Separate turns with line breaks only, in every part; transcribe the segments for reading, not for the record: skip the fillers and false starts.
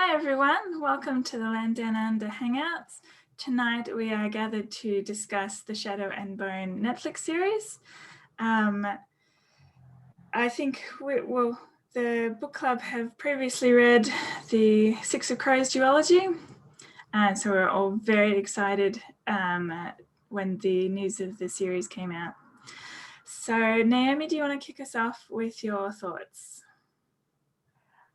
Hi everyone, welcome to the Land Down Under Hangouts. Tonight we are gathered to discuss the Shadow and Bone Netflix series. I think the book club have previously read the Six of Crows duology, and so we're all very excited when the news of the series came out. So Naomi, do you want to kick us off with your thoughts?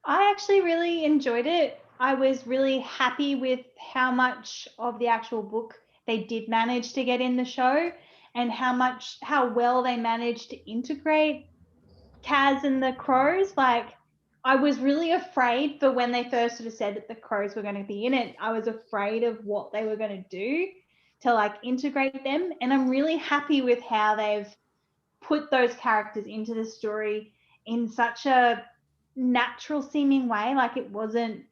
I actually really enjoyed it. I was really happy with how much of the actual book they did manage to get in the show, and how well they managed to integrate Kaz and the crows. Like, I was really afraid for when they first sort of said that the crows were going to be in it. I was afraid of what they were going to do to like integrate them. And I'm really happy with how they've put those characters into the story in such a natural seeming way. Like it wasn't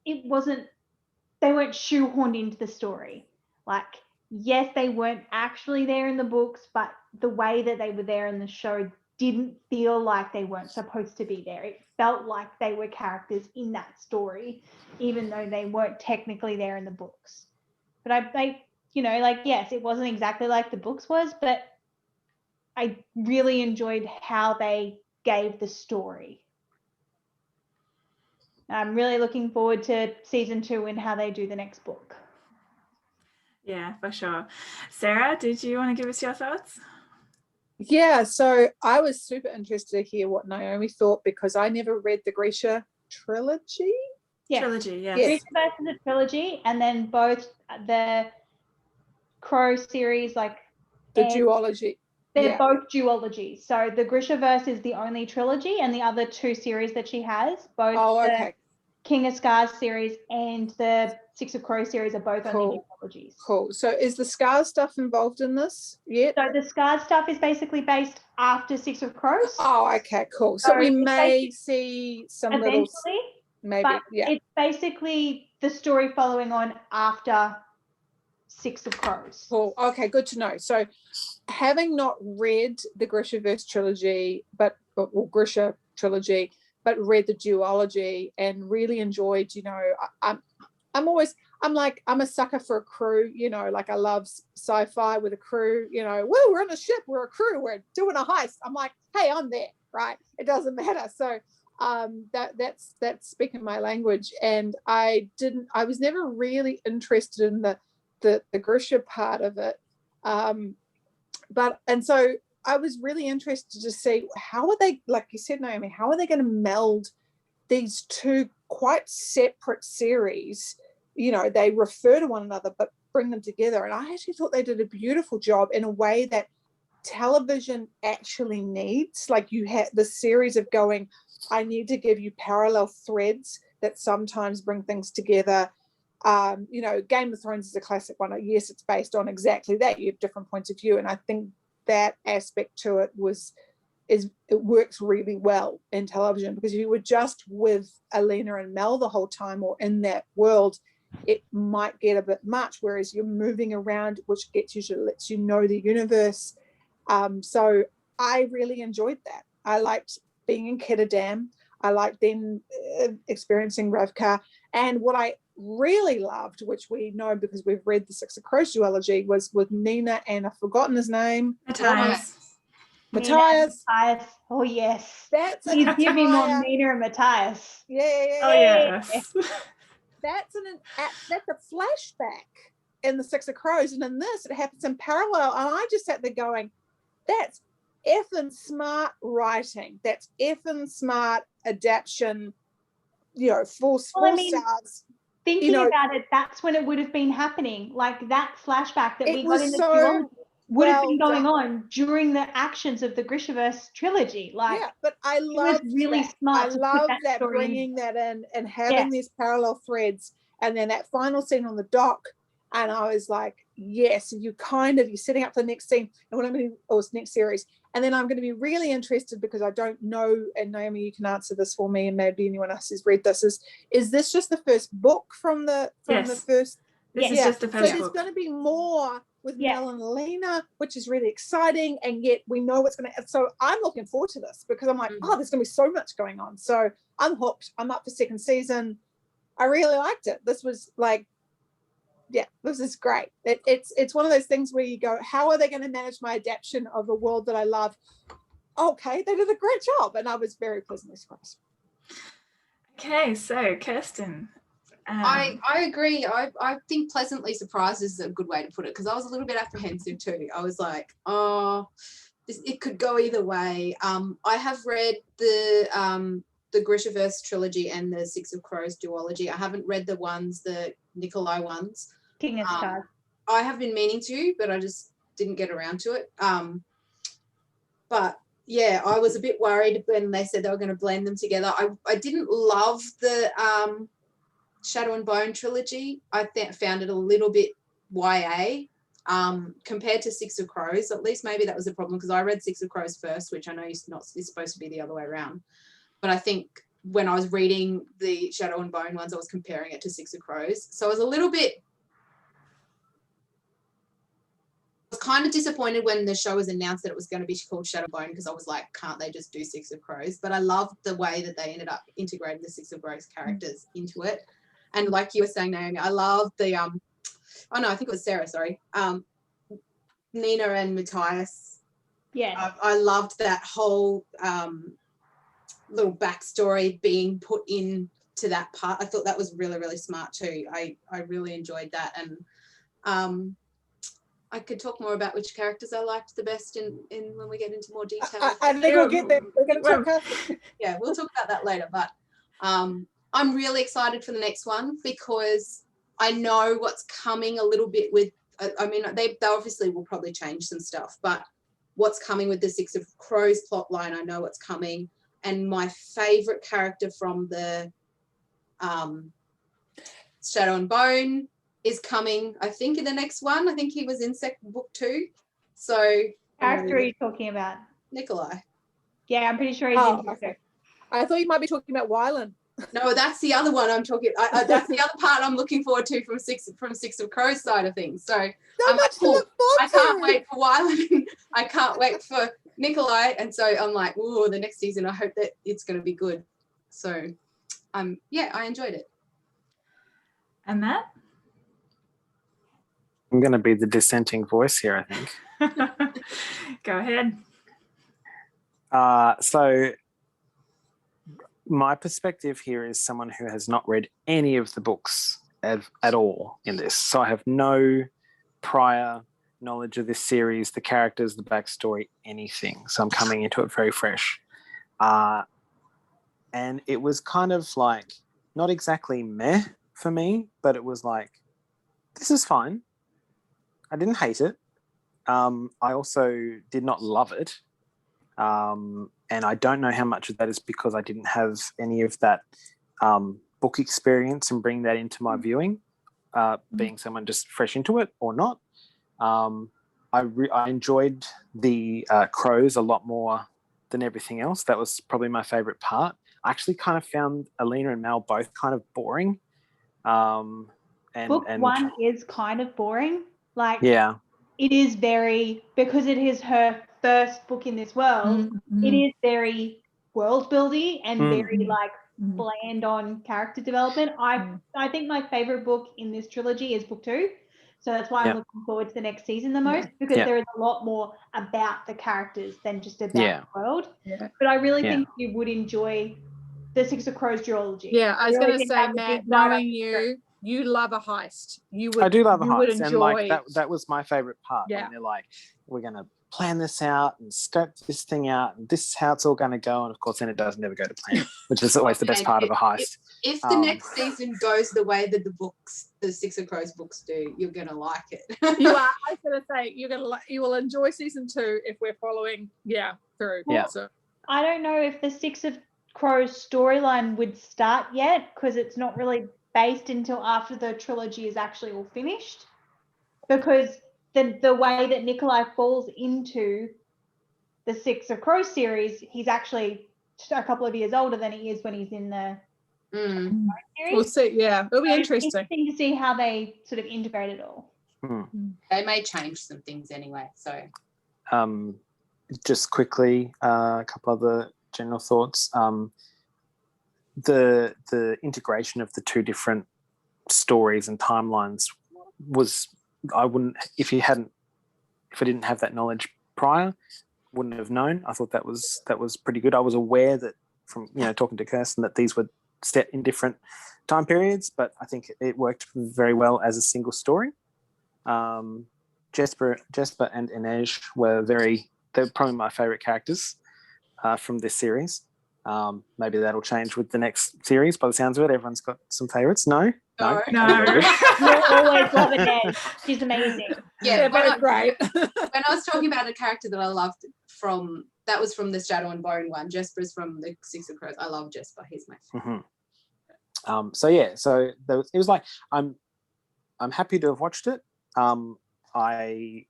they weren't shoehorned into the story. Like, yes, they weren't actually there in the books, but the way that they were there in the show didn't feel like they weren't supposed to be there. It felt like they were characters in that story, even though they weren't technically there in the books. But yes, it wasn't exactly like the books was, but I really enjoyed how they gave the story. I'm really looking forward to season 2 and how they do the next book.
Yeah, for sure. Sarah, did you want to give us your thoughts?
Yeah, so I was super interested to hear what Naomi thought because I never read the Grisha trilogy.
Yeah.
Trilogy, yes.
Grisha is a trilogy, and then both the Crow series, like
the duology.
They're both duologies. So the Grishaverse is the only trilogy, and the other 2 series that she has, both the King of Scars series and the Six of Crows series, are both only duologies.
Cool. So is the Scars stuff involved in this yet?
So the Scars stuff is basically based after Six of Crows.
Oh, okay, cool. So we may see some
eventually,
little, maybe,
but
yeah.
It's basically the story following on after Six of Crows.
Cool. Okay, good to know. So having not read the Grishaverse trilogy, Grisha trilogy, but read the duology and really enjoyed, I'm a sucker for a crew, like I love sci-fi with a crew, well, we're on a ship, we're a crew, we're doing a heist. I'm like, hey, I'm there, right? It doesn't matter. So that's speaking my language. And I was never really interested in the Grisha part of it. And so I was really interested to see how are they, like you said, Naomi, how are they going to meld these two quite separate series? They refer to one another, but bring them together. And I actually thought they did a beautiful job in a way that television actually needs. Like, you had the series of going, I need to give you parallel threads that sometimes bring things together. Game of Thrones is a classic one. Yes, it's based on exactly that. You have different points of view. And I think that aspect to it it works really well in television, because if you were just with Alina and Mel the whole time or in that world, it might get a bit much, whereas you're moving around, which lets you know the universe. So I really enjoyed that. I liked being in Ketterdam. I liked then experiencing Ravka. And what I really loved, which we know because we've read the Six of Crows duology, was with Nina and I've forgotten his name.
Matthias.
Oh yes,
Please
give me more Nina and Matthias.
Yeah.
Oh yes.
That's a flashback in the Six of Crows, and in this it happens in parallel. And I just sat there going, that's effing smart writing. That's effing smart adaption. Four stars.
Thinking about it, that's when it would have been happening. Like, that flashback that we got in the duology would have been going on during the actions of the Grishaverse trilogy. Like,
yeah, but I love
really smart.
I love that bringing that in and having these parallel threads, and then that final scene on the dock. And I was like, yes, you're setting up for the next scene, and next series. And then I'm going to be really interested, because I don't know, and Naomi, you can answer this for me, and maybe anyone else who's read this, is this just the first book from the first?
This is just the first book.
So there's going to be more with Mel and Alina, which is really exciting, and yet we know what's going to. So I'm looking forward to this, because I'm like, there's going to be so much going on. So I'm hooked. I'm up for second season. I really liked it. This was like, yeah, this is great. It's one of those things where you go, how are they going to manage my adaptation of a world that I love? Okay, they did a great job, and I was very pleasantly surprised.
Okay, so Kirsten.
I agree. I think pleasantly surprised is a good way to put it, because I was a little bit apprehensive too. I was like, oh, it could go either way. I have read the Grishaverse trilogy and the Six of Crows duology. I haven't read the Nikolai ones.
King of Stars.
I have been meaning to, but I just didn't get around to it. But yeah, I was a bit worried when they said they were going to blend them together. I didn't love the Shadow and Bone trilogy. I found it a little bit YA compared to Six of Crows. At least maybe that was the problem, because I read Six of Crows first, which I know is supposed to be the other way around. But I think when I was reading the Shadow and Bone ones, I was comparing it to Six of Crows. So I was a little bit, I was kind of disappointed when the show was announced that it was going to be called Shadow and Bone, because I was like, can't they just do Six of Crows? But I loved the way that they ended up integrating the Six of Crows characters into it. And like you were saying, Naomi, I love the, oh no, I think it was Sarah, sorry. Nina and Matthias.
Yeah.
I loved that whole little backstory being put into that part. I thought that was really, really smart too. I really enjoyed that. And I could talk more about which characters I liked the best in when we get into more detail.
I think we'll get there. We're going to talk.
Yeah, we'll talk about that later. But I'm really excited for the next one, because I know what's coming a little bit with, I mean, they obviously will probably change some stuff, but what's coming with the Six of Crows plot line, I know what's coming. And my favourite character from the Shadow and Bone is coming, I think, in the next one. I think he was in book 2. So
Character are you talking about?
Nikolai.
Yeah, I'm pretty sure he's in book 2.
I thought you might be talking about Wyland.
No, that's the other one I'm talking. That's the other part I'm looking forward to from Six of Crows side of things. So
So much to look forward
I can't wait for Wyland. I can't wait for Nikolai, and so I'm like, oh, the next season. I hope that it's going to be good. So, yeah, I enjoyed it.
And Matt?
I'm going to be the dissenting voice here, I think.
Go ahead.
So my perspective here is someone who has not read any of the books at all in this. So I have no prior knowledge of this series, the characters, the backstory, anything. So I'm coming into it very fresh. And it was kind of like, not exactly meh for me, but it was like, this is fine. I didn't hate it. I also did not love it. And I don't know how much of that is because I didn't have any of that book experience and bring that into my viewing, being someone just fresh into it or not. I enjoyed the crows a lot more than everything else. That was probably my favourite part. I actually kind of found Alina and Mel both kind of boring.
Book 1 is kind of boring. Like,
yeah,
it is very, because it is her first book in this world, it is very world building and very like bland on character development. I think my favorite book in this trilogy is book 2. So that's why I'm looking forward to the next season the most, because there is a lot more about the characters than just about the world. Yeah. But I really think you would enjoy the Six of Crows duology.
Yeah, I was going to say, Matt, knowing you love a heist.
I do love a heist, and like that was my favorite part.
Yeah.
When they're like, we're going to plan this out and scope this thing out, and this is how it's all going to go. And of course, then it doesn't ever go to plan, which is always the best part of a heist.
If the next season goes the way that the Six of Crows books do, you're going to like it.
You are. I was going to say you will enjoy season 2 if we're following through.
Yeah.
So
I don't know if the Six of Crows storyline would start yet, because it's not really based until after the trilogy is actually all finished, because the way that Nikolai falls into the Six of Crows series, he's actually a couple of years older than he is when he's in the series.
We'll see. Yeah, it'll be interesting.
It's interesting to see how they sort of integrate it all.
They may change some things anyway. So,
just quickly, a couple other general thoughts. the integration of the two different stories and timelines was, I wouldn't, if I didn't have that knowledge prior, wouldn't have known. I thought that was pretty good. I was aware that from talking to Kirsten that these were set in different time periods, but I think it worked very well as a single story. Jesper and Inej they're probably my favorite characters from this series. Maybe that'll change with the next series. By the sounds of it, everyone's got some favorites. No.
No.
You'll always love Inej. She's amazing.
Yeah,
but great.
When I was talking about a character that I loved that was from the Shadow and Bone one. Jesper's from the Six of Crows. I love Jesper. He's my favorite.
So it was like I'm happy to have watched it. I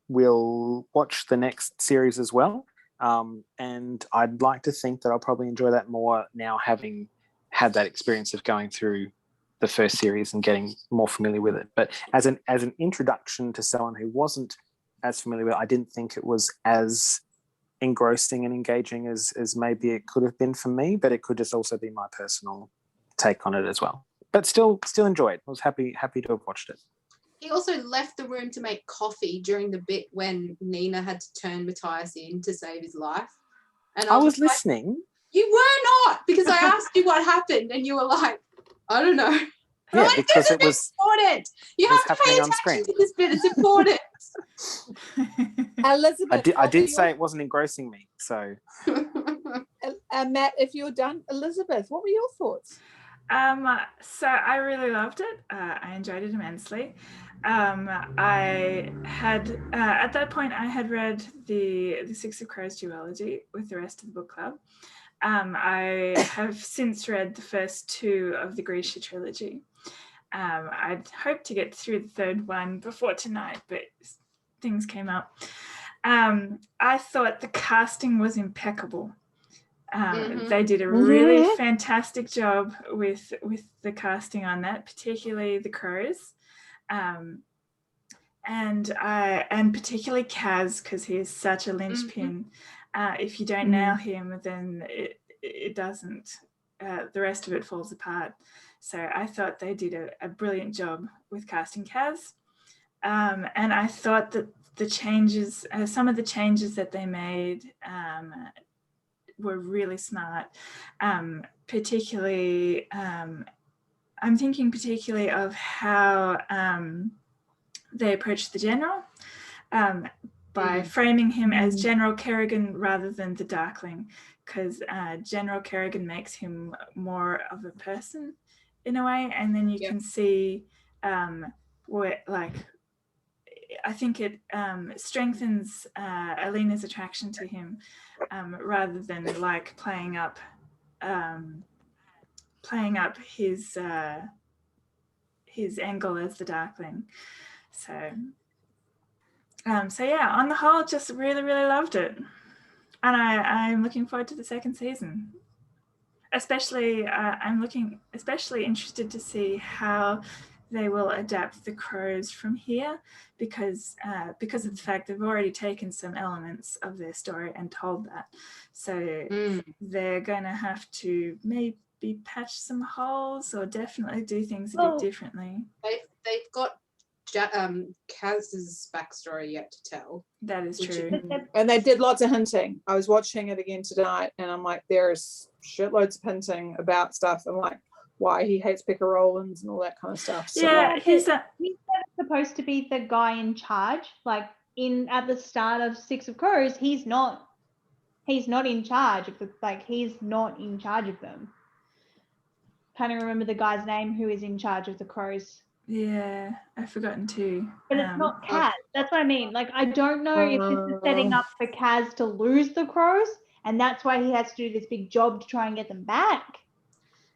will watch the next series as well. And I'd like to think that I'll probably enjoy that more now, having had that experience of going through the first series and getting more familiar with it. But as an introduction to someone who wasn't as familiar with it, I didn't think it was as engrossing and engaging as maybe it could have been for me, but it could just also be my personal take on it as well. But still enjoyed. I was happy to have watched it.
He also left the room to make coffee during the bit when Nina had to turn Matthias in to save his life. And
I was listening.
You were not, because I asked you what happened and you were like, I don't know.
Yeah,
like,
because it was
important. You have to pay
on screen.
attention to this bit. It's important.
Elizabeth,
I did say it wasn't engrossing me. So,
Matt, if you're done, Elizabeth, what were your thoughts?
So I really loved it. I enjoyed it immensely. I had at that point I had read the Six of Crows duology with the rest of the book club. I have since read the first two of the Grisha trilogy. I'd hoped to get through the third one before tonight, but things came up. I thought the casting was impeccable. They did a really fantastic job with the casting on that, particularly the Crows, and particularly Kaz, because he is such a linchpin. If you don't nail him, then it doesn't. The rest of it falls apart. So I thought they did a brilliant job with casting Kaz, and I thought that the changes, some of the changes that they made, were really smart. Particularly, I'm thinking particularly of how they approached the general by framing him as General Kerrigan rather than the Darkling, because General Kerrigan makes him more of a person in a way, and then you can see what, like, I think it strengthens Alina's attraction to him rather than like playing up his angle as the Darkling. So yeah, on the whole, just really, really loved it, and I'm looking forward to the second season. I'm especially interested to see how they will adapt the Crows from here, because of the fact they've already taken some elements of their story and told that. So they're going to have to maybe patch some holes or definitely do things a bit differently.
They've got Kaz's backstory yet to tell.
That is true.
And they did lots of hinting. I was watching it again tonight, and I'm like, there's shitloads of hinting about stuff. I'm like, why he hates Pekka Rollins and all that kind of stuff. So.
Yeah, he's
supposed to be the guy in charge. Like at the start of Six of Crows, he's not in charge of he's not in charge of them. Can't remember the guy's name who is in charge of the Crows.
Yeah, I've forgotten too.
But it's not Kaz. That's what I mean. Like, I don't know if this is setting up for Kaz to lose the Crows, and that's why he has to do this big job to try and get them back.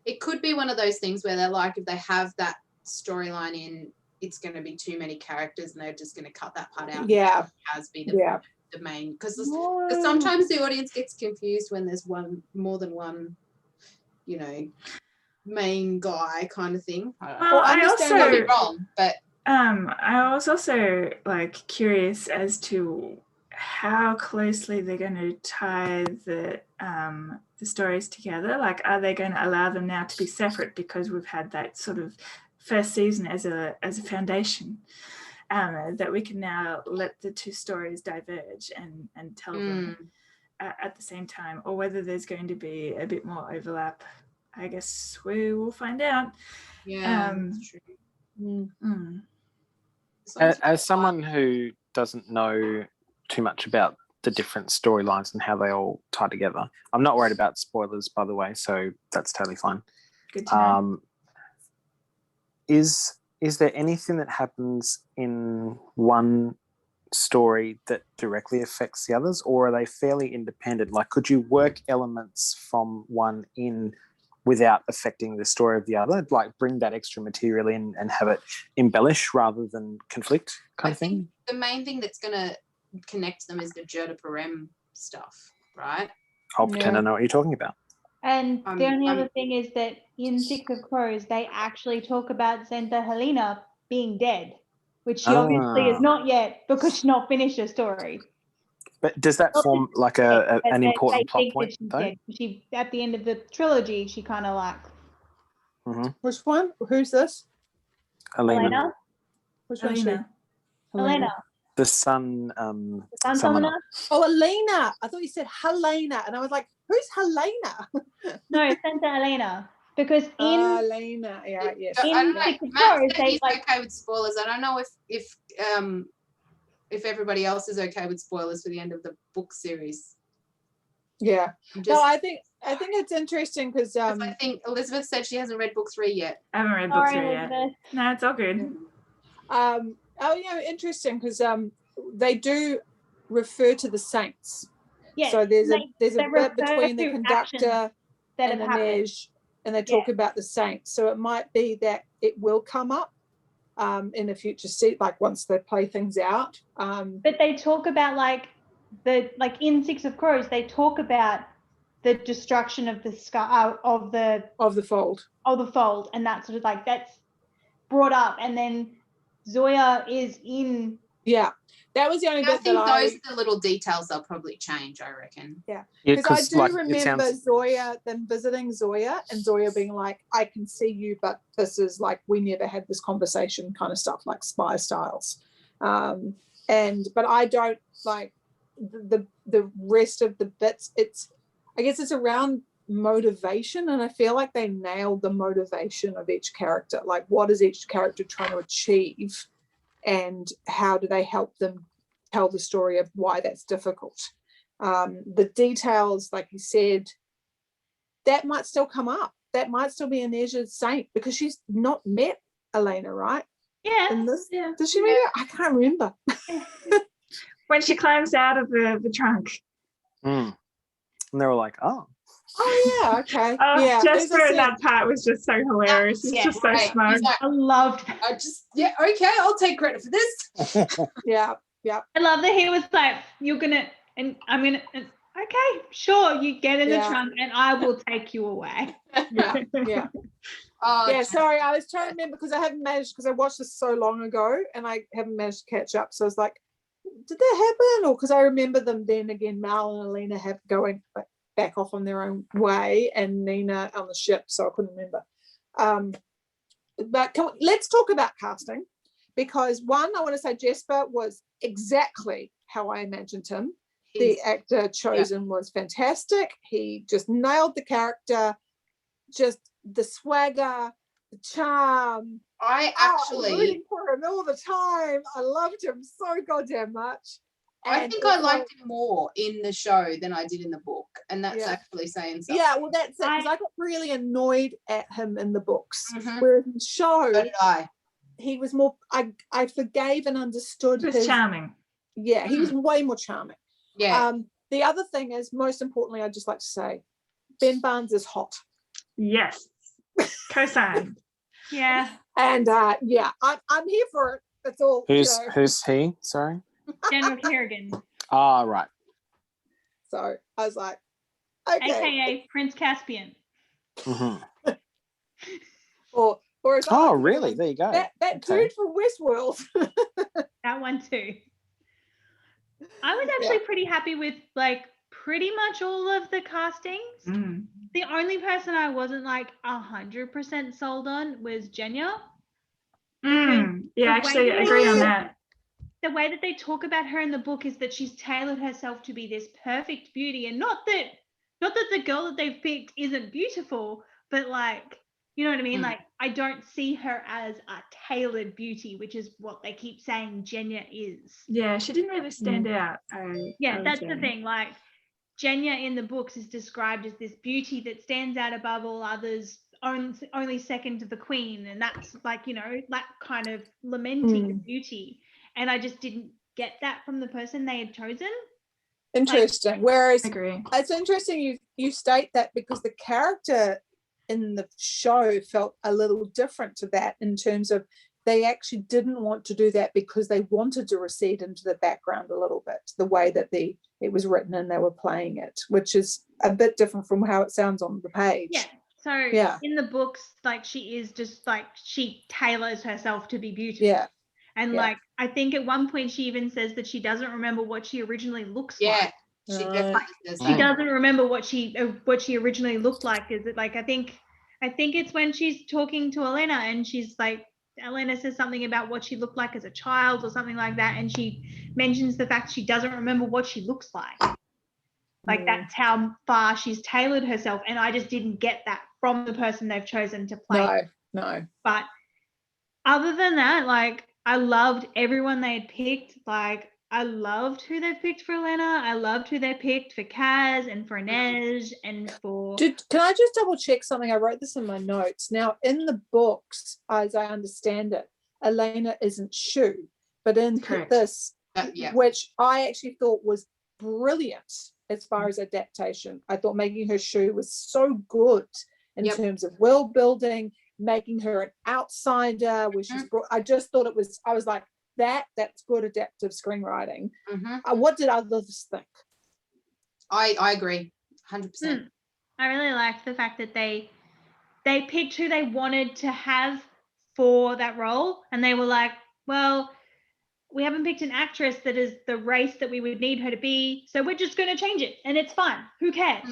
It could be one of those things where they're like, if they have that storyline in, it's going to be too many characters, and they're just going to cut that part out.
Yeah.
Kaz be the main, because sometimes the audience gets confused when there's more than one, main guy kind of thing.
I
understand be wrong, but
I was also like curious as to how closely they're going to tie the stories together. Like, are they going to allow them now to be separate because we've had that sort of first season as a foundation, that we can now let the two stories diverge and tell them at the same time, or whether there's going to be a bit more overlap. I guess we will find out.
Yeah, that's true.
As someone who doesn't know too much about the different storylines and how they all tie together, I'm not worried about spoilers, by the way, so that's totally fine.
Good to know.
Is there anything that happens in one story that directly affects the others, or are they fairly independent? Like, could you work elements from one in without affecting the story of the other, like bring that extra material in and have it embellish rather than conflict kind of thing?
The main thing that's going to connect them is the Jurda Parem stuff, right?
I'll pretend I know what you're talking about.
And the only other thing is that in Six of Crows, they actually talk about Santa Helena being dead, which she obviously is not yet because she's not finished her story.
But does that form like an important plot point, though?
She, at the end of the trilogy, she kind of like...
Which one? Who's this?
Helena?
Which one?
Helena.
The sun.
Helena?
Oh, Elena. I thought you said Helena. And I was like, who's Helena?
No, Santa Helena. Because in...
Helena. Yeah, yes.
I don't know. Matt said he's okay with spoilers. I don't know if everybody else is okay with spoilers for the end of the book series.
Yeah. No, I think it's interesting because
I think Elizabeth said she hasn't read book 3 yet.
I haven't read book 3 yet. No, it's all good.
Interesting because they do refer to the saints.
Yes,
so there's a bit between the conductor and the Nej, and they talk about the saints. So it might be that it will come up in a future seat, like once they play things out.
But they talk about like in Six of Crows, they talk about the destruction of the sky of the fold, and that sort of like that's brought up, and then Zoya is in.
Yeah, that was the only bit
that I think the little details they'll probably change, I reckon.
Yeah, because I do remember Zoya, them visiting Zoya, and Zoya being like, I can see you, but this is like, we never had this conversation kind of stuff, like spy styles. But I don't like the rest of the bits. I guess it's around motivation, and I feel like they nailed the motivation of each character. Like, what is each character trying to achieve, and how do they help them tell the story of why that's difficult? The details, like you said, that might still come up. That might still be a Nej's saint because she's not met Elena, right?
Yeah.
Does she meet her? I can't remember.
When she climbs out of the trunk.
And they were like, oh,
yeah, okay.
Jasper in that part was just so hilarious. He's just so smart.
I loved that.
Okay, I'll take credit for this.
Yeah.
I love that he was like, you're gonna, and I'm gonna, okay, sure, you get in the trunk and I will take you away.
Yeah. Sorry, I was trying to remember because I haven't managed, because I watched this so long ago and I haven't managed to catch up. So I was like, did that happen? Or because I remember them then again, Mal and Alina have going back off on their own way, and Nina on the ship, so I couldn't remember. But let's talk about casting, because one, I want to say Jasper was exactly how I imagined him. The actor chosen was fantastic. He just nailed the character, just the swagger, the charm.
I was
rooting for him all the time. I loved him so goddamn much.
I think I liked him more in the show than I did in the book, and that's actually saying something.
Yeah, well, that's it, because I got really annoyed at him in the books, whereas in the show,
so did I.
He was more. I forgave and understood.
He was charming.
Yeah, he was way more charming.
Yeah.
The other thing is, most importantly, I'd just like to say, Ben Barnes is hot.
Yes, co-signed.
Yeah,
and I'm here for it. That's all.
Who's he? Sorry.
General Kerrigan.
Ah, right.
So I was like, okay.
AKA Prince Caspian.
or
really? There you go.
That dude from Westworld.
That one too. I was actually pretty happy with like pretty much all of the castings.
Mm.
The only person I wasn't like 100% sold on was Jenya.
Yeah, actually, I agree on that.
The way that they talk about her in the book is that she's tailored herself to be this perfect beauty, and not that the girl that they've picked isn't beautiful, but like, you know what I mean? Like, I don't see her as a tailored beauty, which is what they keep saying Jenya is.
Yeah, she didn't really stand out.
That's the thing. Like, Jenya in the books is described as this beauty that stands out above all others, only second to the queen, and that's like, you know, that kind of lamenting beauty. And I just didn't get that from the person they had chosen.
Interesting. Like, whereas
it's
interesting you state that, because the character in the show felt a little different to that, in terms of they actually didn't want to do that because they wanted to recede into the background a little bit, the way that it was written and they were playing it, which is a bit different from how it sounds on the page.
So in the books, like, she is just like, she tailors herself to be beautiful. And like, I think at one point she even says that she doesn't remember what she originally looks like.
She definitely says that.
She doesn't remember what she originally looked like. Is it like, I think it's when she's talking to Elena and she's like, Elena says something about what she looked like as a child or something like that, and she mentions the fact she doesn't remember what she looks like. Like, that's how far she's tailored herself, and I just didn't get that from the person they've chosen to play.
No.
But other than that, like, I loved everyone they had picked. Like, I loved who they picked for Elena. I loved who they picked for Kaz and for Inez and for...
Can I just double check something? I wrote this in my notes. Now, in the books, as I understand it, Elena isn't Shu, but in this, which I actually thought was brilliant as far as adaptation. I thought making her Shu was so good in terms of world building, making her an outsider, where she's brought, I just thought it was, I was like, that's good adaptive screenwriting. What did others think?
I agree 100%.
I really liked the fact that they picked who they wanted to have for that role, and they were like, well, we haven't picked an actress that is the race that we would need her to be, so we're just going to change it, and it's fine. Who cares?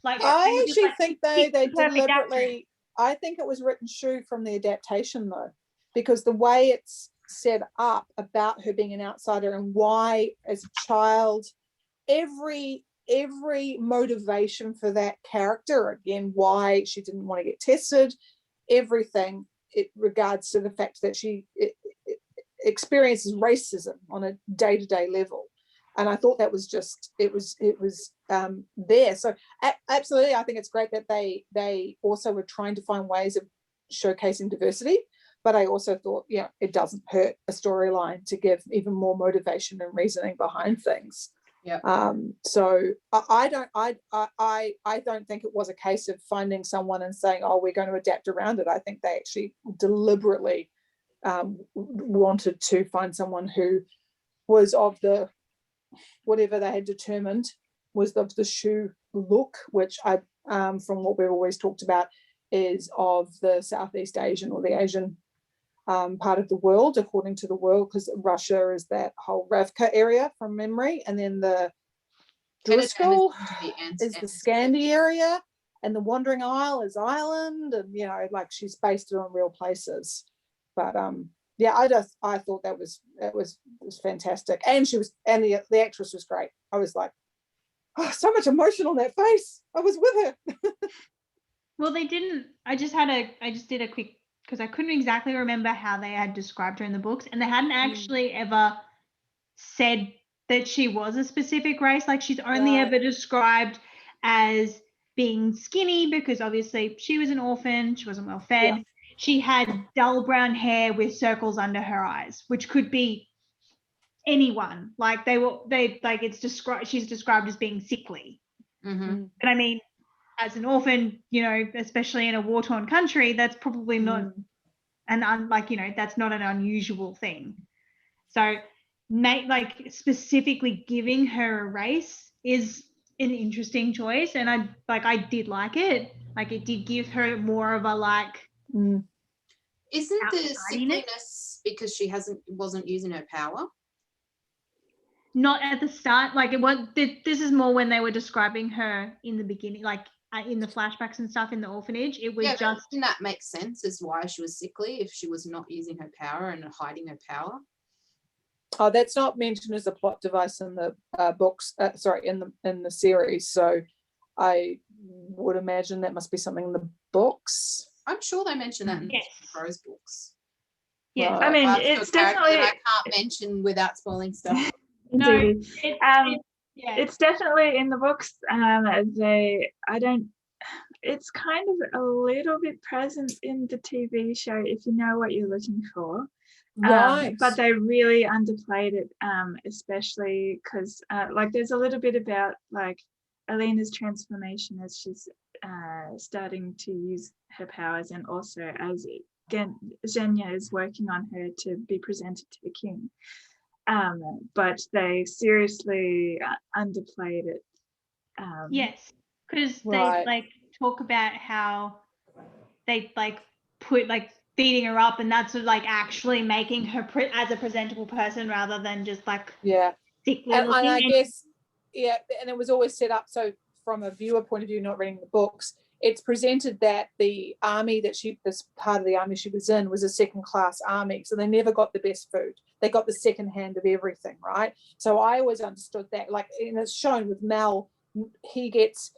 Like,
I actually think they deliberately, I think it was written Shu from the adaptation, though, because the way it's set up about her being an outsider and why, as a child, every motivation for that character, again, why she didn't want to get tested, everything, it regards to the fact that she experiences racism on a day-to-day level. And I thought that was just, it was there. So absolutely, I think it's great that they also were trying to find ways of showcasing diversity. But I also thought, it doesn't hurt a storyline to give even more motivation and reasoning behind things. So I don't think it was a case of finding someone and saying, oh, we're going to adapt around it. I think they actually deliberately wanted to find someone who was of the, whatever they had determined was of the Shu look, which I from what we've always talked about is of the Southeast Asian or the Asian part of the world, according to the world, because Russia is that whole Ravka area from memory, and then the Driscoll is the Scandi area, and the Wandering Isle is Ireland, and like she's based it on real places. But I thought that was fantastic, and the actress was great. I was like, oh, so much emotion on that face. I was with her.
Well, they didn't. I just did a quick, because I couldn't exactly remember how they had described her in the books, and they hadn't actually ever said that she was a specific race. Like, she's only ever described as being skinny, because obviously she was an orphan, she wasn't well fed. Yeah. She had dull brown hair with circles under her eyes, which could be anyone. Like, she's described as being sickly. But I mean, as an orphan, especially in a war-torn country, that's probably not that's not an unusual thing. So, specifically giving her a race is an interesting choice, and I did like it. Like, it did give her more of a
Isn't the sickliness because she wasn't using her power?
not at the start. Like it was. This is more when they were describing her in the beginning, like in the flashbacks and stuff in the orphanage. It was
Yeah, but
just
didn't that make sense as why she was sickly if she was not using her power and hiding her power?
Oh, that's not mentioned as a plot device in the books. In the series. So I would imagine that must be something in the books.
I'm sure they mentioned that in
Yes.
Rose books.
yeah.
Right.
I mean,
Regards to a
it's
character
definitely
that I can't mention without spoiling stuff.
No,
indeed.
yeah.
It's definitely in the books. It's kind of a little bit present in the TV show if you know what you're looking for.
Right.
But they really underplayed it, especially because like there's a little bit about like Alina's transformation as she's starting to use her powers, and also as Zhenya is working on her to be presented to the king. But they seriously underplayed it.
Yes, because
Right.
they like talk about how they like put like beating her up, and that's like actually making her as a presentable person rather than just like
Yeah.
sickly
And
looking.
I guess, yeah, and it was always set up so from a viewer point of view, not reading the books, it's presented that the army this part of the army she was in was a second-class army, so they never got the best food. They got the second hand of everything, right? So I always understood that, like, and it's shown with Mel, he gets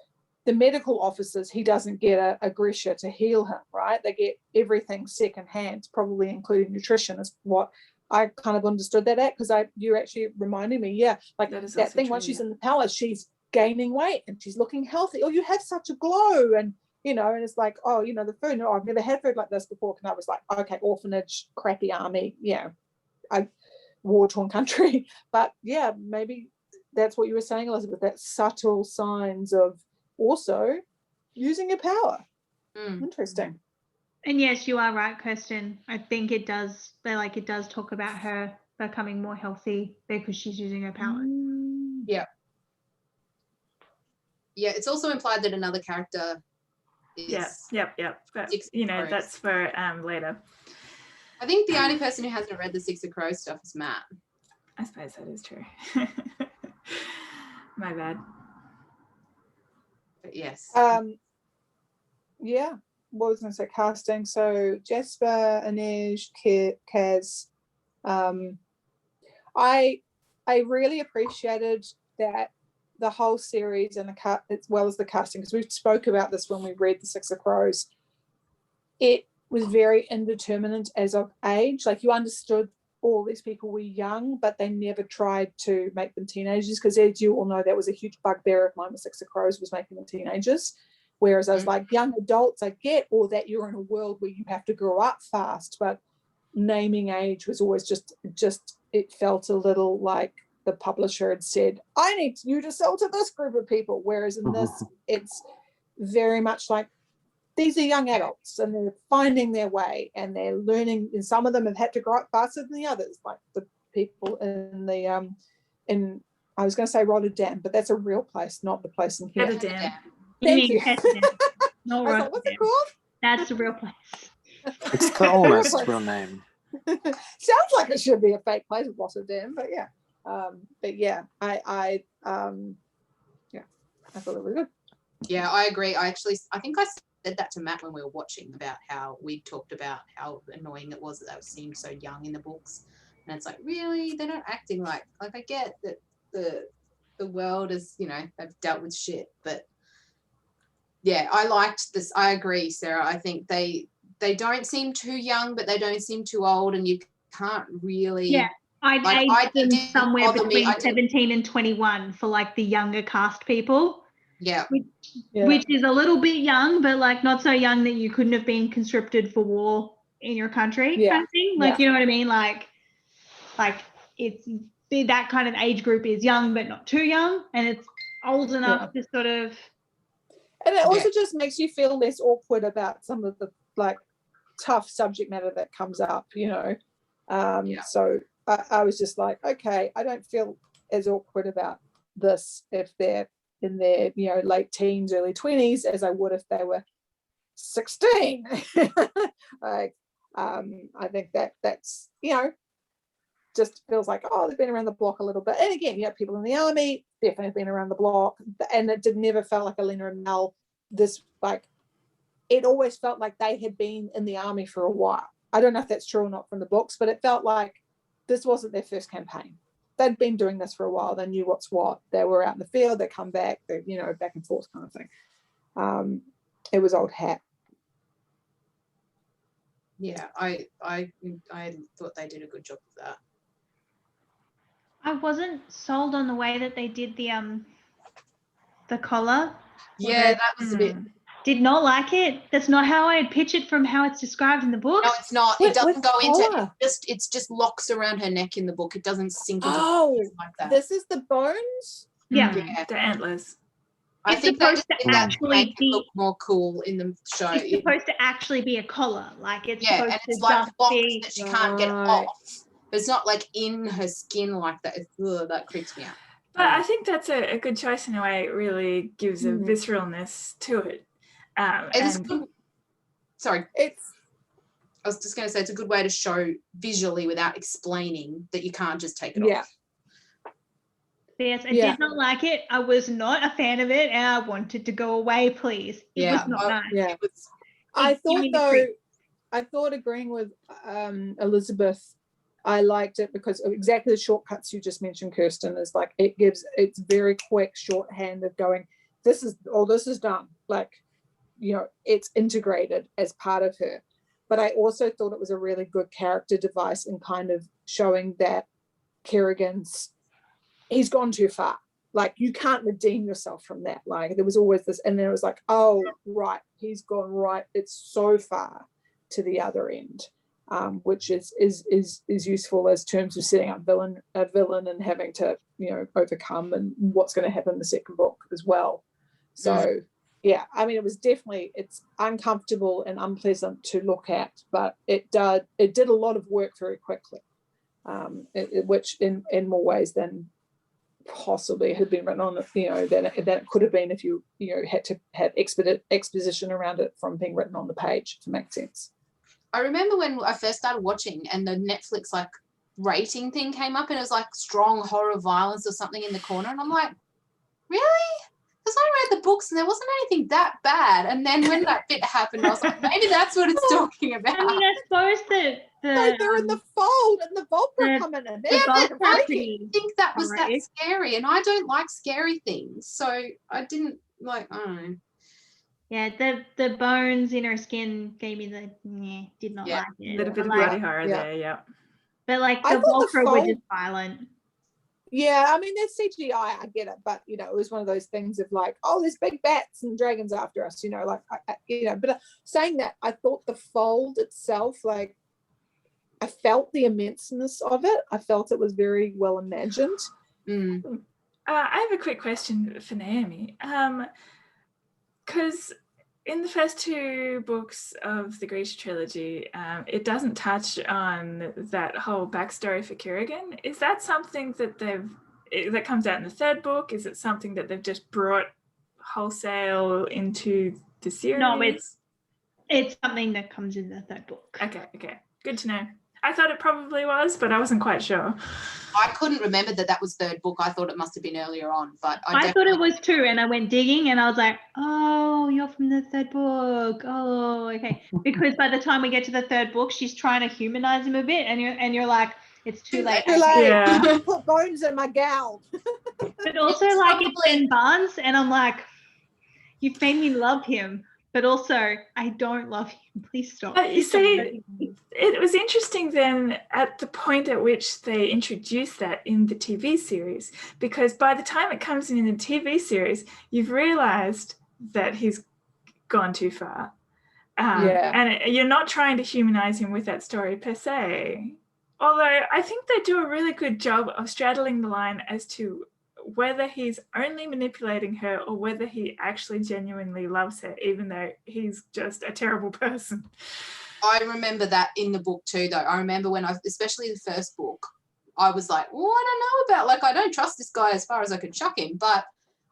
the medical officers, he doesn't get a Grisha to heal him, right? They get everything second hand, probably including nutrition is what I kind of understood that at, because you're actually reminding me, yeah, like that thing, once she's in the palace, she's gaining weight and she's looking healthy. Oh, you have such a glow. And, and it's like, oh, the food, no, I've never had food like this before. And I was like, okay, orphanage, crappy army, war-torn country. But yeah, maybe that's what you were saying, Elizabeth, that subtle signs of also using your power. Interesting.
And yes, you are right, Kirsten. I think it does talk about her becoming more healthy because she's using her powers.
Yeah. Yeah, it's also implied that another character is.
Yep. But, that's for later.
I think the only person who hasn't read the Six of Crows stuff is Matt.
I suppose that is true. My bad.
But yes.
Yeah. What was I going to say? Casting. So Jasper, Inej, Kaz. I really appreciated that the whole series and as well as the casting, because we spoke about this when we read the Six of Crows. It was very indeterminate as of age. Like, you understood all these people were young, but they never tried to make them teenagers, because as you all know, that was a huge bugbear of mine with Six of Crows, was making them teenagers. Whereas I was like, young adults, I get, or that you're in a world where you have to grow up fast, but naming age was always just it felt a little like the publisher had said, I need you to sell to this group of people. Whereas in this, it's very much like, these are young adults and they're finding their way and they're learning, and some of them have had to grow up faster than the others, like the people in the I was going to say Rotterdam, but that's a real place, not the place in here.
Rotterdam.
Thank you.
No,
I was like, what's it called?
That's a real place.
It's the almost real name.
Sounds like it should be a fake place of Rotterdam, but yeah. I thought it was good.
Yeah, I agree. I think I said that to Matt when we were watching, about how we talked about how annoying it was that they seemed so young in the books. And it's like, really? They're not acting like I get that the world is, they've dealt with shit, but yeah, I liked this. I agree, Sarah. I think they don't seem too young, but they don't seem too old, and you can't really.
Yeah, I'd age them somewhere between 17 and 21 for like the younger cast people.
Yeah.
Which is a little bit young, but like not so young that you couldn't have been conscripted for war in your country, kind of thing. Like, you know what I mean? Like it's that kind of age group is young, but not too young, and it's old enough to sort of.
And it also just makes you feel less awkward about some of the like tough subject matter that comes up, So I was just like, okay, I don't feel as awkward about this if they're in their, late teens, early 20s, as I would if they were 16. I think that's, just feels like, oh, they've been around the block a little bit. And again, people in the army definitely been around the block, and it never felt like Elena and Mel. This, like, it always felt like they had been in the army for a while. I don't know if that's true or not from the books, but it felt like this wasn't their first campaign. They'd been doing this for a while. They knew what's what. They were out in the field. They come back. They, back and forth kind of thing. It was old hat.
Yeah, I thought they did a good job of that.
I wasn't sold on the way that they did the collar.
Yeah, that was a bit.
Did not like it. That's not how I had pictured from how it's described in the book.
No, it's not. It doesn't go into
collar?
it's just locks around her neck in the book. It doesn't sink into like that.
This is the bones?
Yeah.
The antlers.
I
It's
think they
supposed
just
to
did that to
actually
make it
be-
look more cool in the show.
It's supposed to actually be a collar. Like, it's
Yeah,
supposed
and
to
it's like
just
locks
be.
that she can't get
Right.
off. It's not like in her skin like that. That creeps me out.
But I think that's a good choice in a way. It really gives a visceralness to it.
It's
And
good. Sorry, I was just going to say it's a good way to show visually without explaining that you can't just take it off.
Yes, I did not like it. I was not a fan of it, and I wanted to go away, please. It was not nice.
Yeah.
It was,
I
Give me
thought,
the
though,
creep.
agreeing with Elizabeth, I liked it because of exactly the shortcuts you just mentioned, Kirsten, is like it's very quick shorthand of going, this is done. Like, it's integrated as part of her. But I also thought it was a really good character device in kind of showing that he's gone too far. Like, you can't redeem yourself from that. Like, there was always this, and then it was like, oh, right, he's gone right. It's so far to the other end, which is useful as terms of setting up a villain and having to, overcome, and what's going to happen in the second book as well. So, yeah, I mean, it's uncomfortable and unpleasant to look at, but it did a lot of work very quickly, which in more ways than possibly had been written on, than it could have been if you had to have exposition around it from being written on the page to make sense.
I remember when I first started watching and the Netflix like rating thing came up and it was like strong horror violence or something in the corner, and I'm like, really? Because I read the books and there wasn't anything that bad. And then when that bit happened, I was like, maybe that's what it's talking about.
I mean, I suppose that
They're in the fold and the Volpra coming in.
Yeah, but I
pretty
didn't think that was that
horror-y.
scary, and I don't like scary things, so I didn't like. I don't know.
Yeah, the bones in her skin gave me did not like
a
it.
little bit of
I like-
bloody horror there, yeah.
But like
I
the
thought the
Volcra were
fold-
just violent.
Yeah, I mean, there's CGI, I get it, but it was one of those things of like, oh, there's big bats and dragons after us, but saying that, I thought the fold itself, like, I felt the immenseness of it. I felt it was very well imagined.
I have a quick question for Naomi, because in the first two books of the Grisha trilogy, it doesn't touch on that whole backstory for Kerrigan. Is that something that that comes out in the third book? Is it something that they've just brought wholesale into the series?
No, it's something that comes in the third book.
Okay, good to know. I thought it probably was, but I wasn't quite sure.
I couldn't remember that was third book. I thought it must have been earlier on, but
I thought it was too, and I went digging, and I was like, "Oh, you're from the third book. Oh, okay." Because by the time we get to the third book, she's trying to humanize him a bit, and you're like, "It's too late."
Too late.
Yeah.
Put bones in my gal.
But also, like, it's Ben Barnes, and I'm like, "You've made me love him, but also I don't love him. Please stop."
You see, it was interesting then at the point at which they introduced that in the TV series, because by the time it comes in the TV series, you've realized that he's gone too far. And you're not trying to humanize him with that story per se. Although I think they do a really good job of straddling the line as to whether he's only manipulating her or whether he actually genuinely loves her, even though he's just a terrible person.
I remember that in the book too, though. I remember when especially the first book, I was like, well, I don't know about, like, I don't trust this guy as far as I could chuck him, but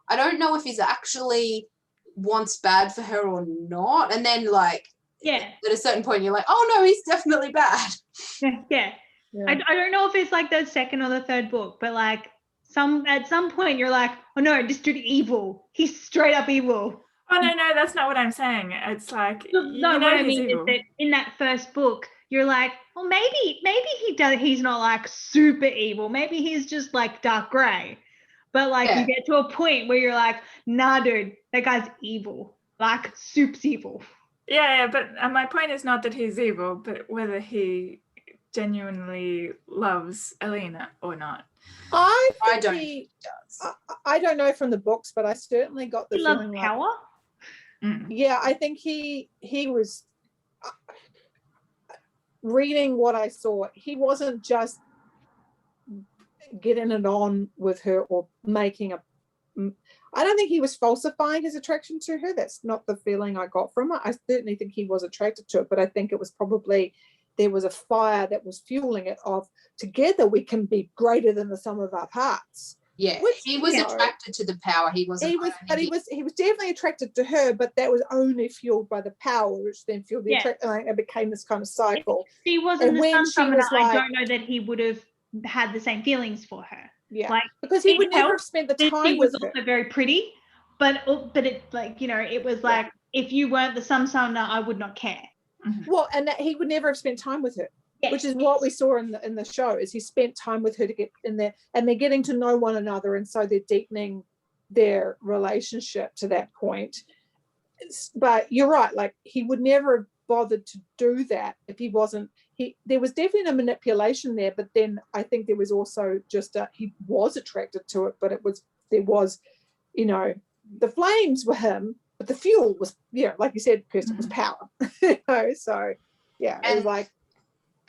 I don't know if he's actually wants bad for her or not. And then, like, at a certain point, you're like, oh no, he's definitely bad.
Yeah.
Yeah.
I don't know if it's like the second or the third book, but like at some point you're like, oh no, this dude evil. He's straight up evil.
Oh no, that's not what I'm saying. It's like
No,
you know
what I
he's
mean
evil.
is that in that first book, you're like, well, maybe he's not like super evil. Maybe he's just like dark gray. But like you get to a point where you're like, nah, dude, that guy's evil. Like soup's evil.
Yeah, but my point is not that he's evil, but whether he genuinely loves Elena or not.
I
don't
think
think he does.
I don't know from the books, but I certainly got the
He loves
feeling like,
power.
yeah, I think he was reading what I saw. He wasn't just getting it on with her or making a. I don't think he was falsifying his attraction to her. That's not the feeling I got from it. I certainly think he was attracted to it, but I think it was probably there was a fire that was fueling it of together we can be greater than the sum of our parts.
Yeah,
Which,
he was
you know,
attracted to the power. He wasn't.
He was definitely attracted to her, but that was only fueled by the power, which then fueled the attraction. Like, it became this kind of cycle.
If she wasn't
And
the
when
sun
she
summoner,
was
I
like-
don't know that he would have had the same feelings for her.
Yeah,
Like,
because he
it
would never have
helped
spent the
that
time
she was
with her.
also very pretty, but it like, you know, it was like, if you weren't the sun summoner, I would not care.
Well, and that he would never have spent time with her.
Yes.
Which is what we saw in the show, is he spent time with her to get in there, and they're getting to know one another, and so they're deepening their relationship to that point. But you're right, like he would never have bothered to do that if he wasn't. There was definitely a manipulation there, but then I think there was also just he was attracted to it, but there was, you know, the flames were him, but the fuel was, like you said, Kirsten, was power. So yeah, it was like.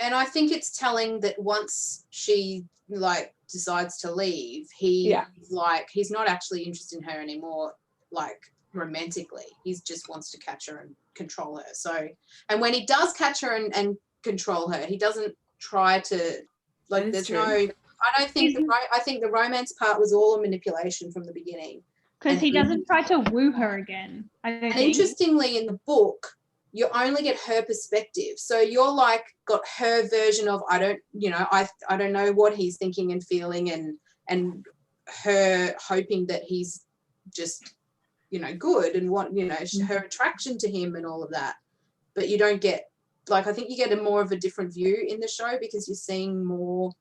And I think it's telling that once she like decides to leave, he's not actually interested in her anymore, like romantically. He just wants to catch her and control her. So, and when he does catch her and control her, he doesn't try to, like, there's no, I don't think, I think the romance part was all a manipulation from the beginning.
Because he doesn't try to woo her again, I don't think.
Interestingly, in the book, you only get her perspective. So you're like got her version of I don't know what he's thinking and feeling, and her hoping that he's just, good and want, her attraction to him and all of that. But you don't get, like, I think you get a more of a different view in the show because you're seeing more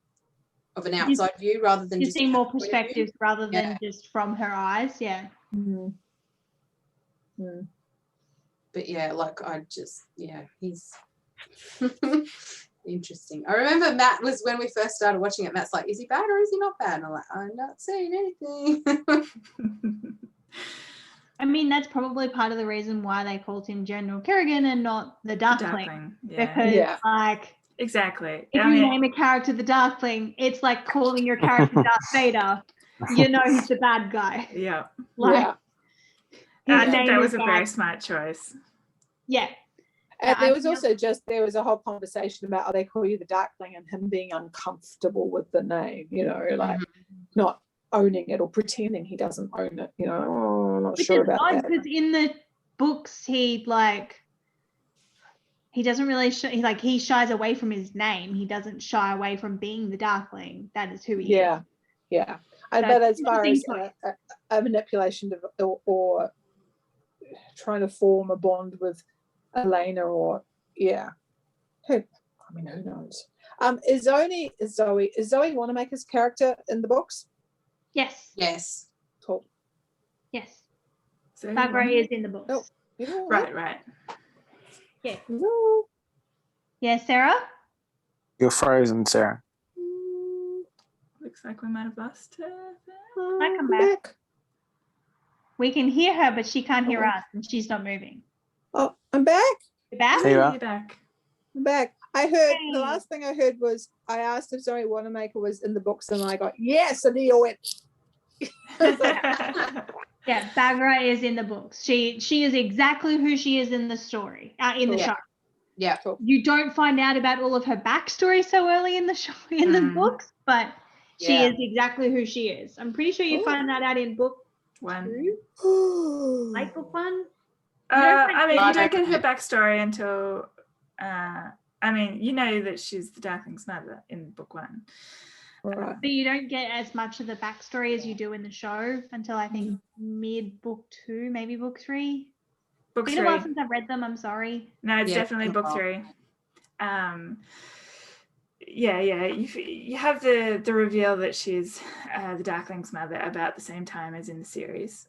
of an outside view rather than
just seeing more perspectives rather than just from her eyes. Yeah.
Mm-hmm. Mm.
But he's interesting. I remember Matt was, when we first started watching it, Matt's like, is he bad or is he not bad? And I'm like, I'm not saying anything.
I mean, that's probably part of the reason why they called him General Kerrigan and not the Darkling. Because like,
exactly.
If you name a character the Darkling, it's like calling your character Darth Vader. You know he's the bad guy.
Yeah.
Like,
I think that was a very smart choice.
Yeah.
And there was also there was a whole conversation about, they call you the Darkling, and him being uncomfortable with the name, like not owning it or pretending he doesn't own it, I'm not sure about that.
Because in the books, he doesn't really he shies away from his name. He doesn't shy away from being the Darkling. That is who he is.
Yeah. But as far as a manipulation or trying to form a bond with Elena, or who knows? Is Zoe Wanamaker's character in the books?
Yes.
Cool.
Yes. Barbara is in the books.
Oh,
right.
Yeah.
No.
Yeah, Sarah?
You're frozen, Sarah.
Looks like we might have lost her.
I come back. We can hear her, but she can't hear us, and she's not moving.
Oh, I'm back.
You're back?
You're back.
I'm back. I heard, the last thing I heard was, I asked if Zoe Wanamaker was in the books, and I got, yes, and he went.
Yeah, Bagra is in the books. She is exactly who she is in the story, in the show.
Yeah.
Cool.
You don't find out about all of her backstory so early in the show, in the books, but she is exactly who she is. I'm pretty sure you find that out in book 2. Like book 1.
I mean, you don't get her backstory until I mean, you know that she's the Darkling's mother in book 1.
Right.
But you don't get as much of the backstory as you do in the show until I think mid book 2, maybe book 3.
Book
It's
3.
been a while since I've read them. I'm sorry.
No, it's
Yeah,
definitely book
well.
3. Yeah. You have the reveal that she's the Darkling's mother about the same time as in the series.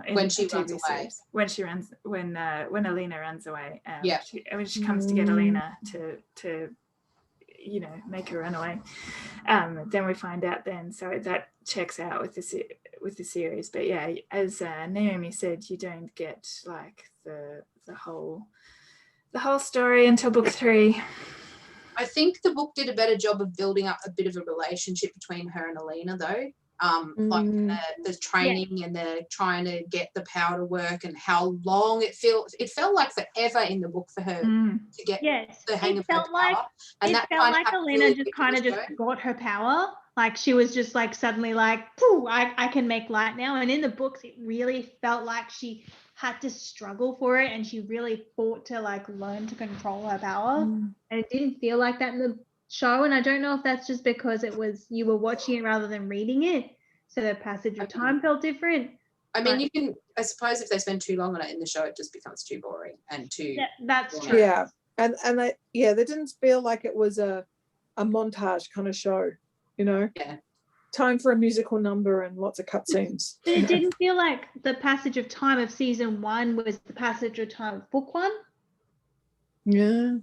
When she runs away.
Series. When Alina runs away.
Yeah.
When she comes to get Alina to make her run away. Then we find out then, so that checks out with the series. But yeah, as Naomi said, you don't get like the whole story until book 3.
I think the book did a better job of building up a bit of a relationship between her and Alina, though. Like the training and the trying to get the power to work, and how long it felt like forever in the book for her to get the hang of her power. And that
felt like Alina
really
just kind of just got her power. Like she was just like suddenly like, pooh, I can make light now. And in the books, it really felt like she had to struggle for it, and she really fought to like learn to control her power. And it didn't feel like that in the show. And I don't know if that's just because you were watching it rather than reading it, so the passage of time felt different.
I mean, I suppose if they spend too long on it in the show, it just becomes too boring and too.
Yeah, that's true.
Yeah, and they didn't feel like it was a montage kind of show, Yeah. Time for a musical number and lots of cutscenes.
But it didn't feel like the passage of time of season 1 was the passage of time of book 1.
Yeah.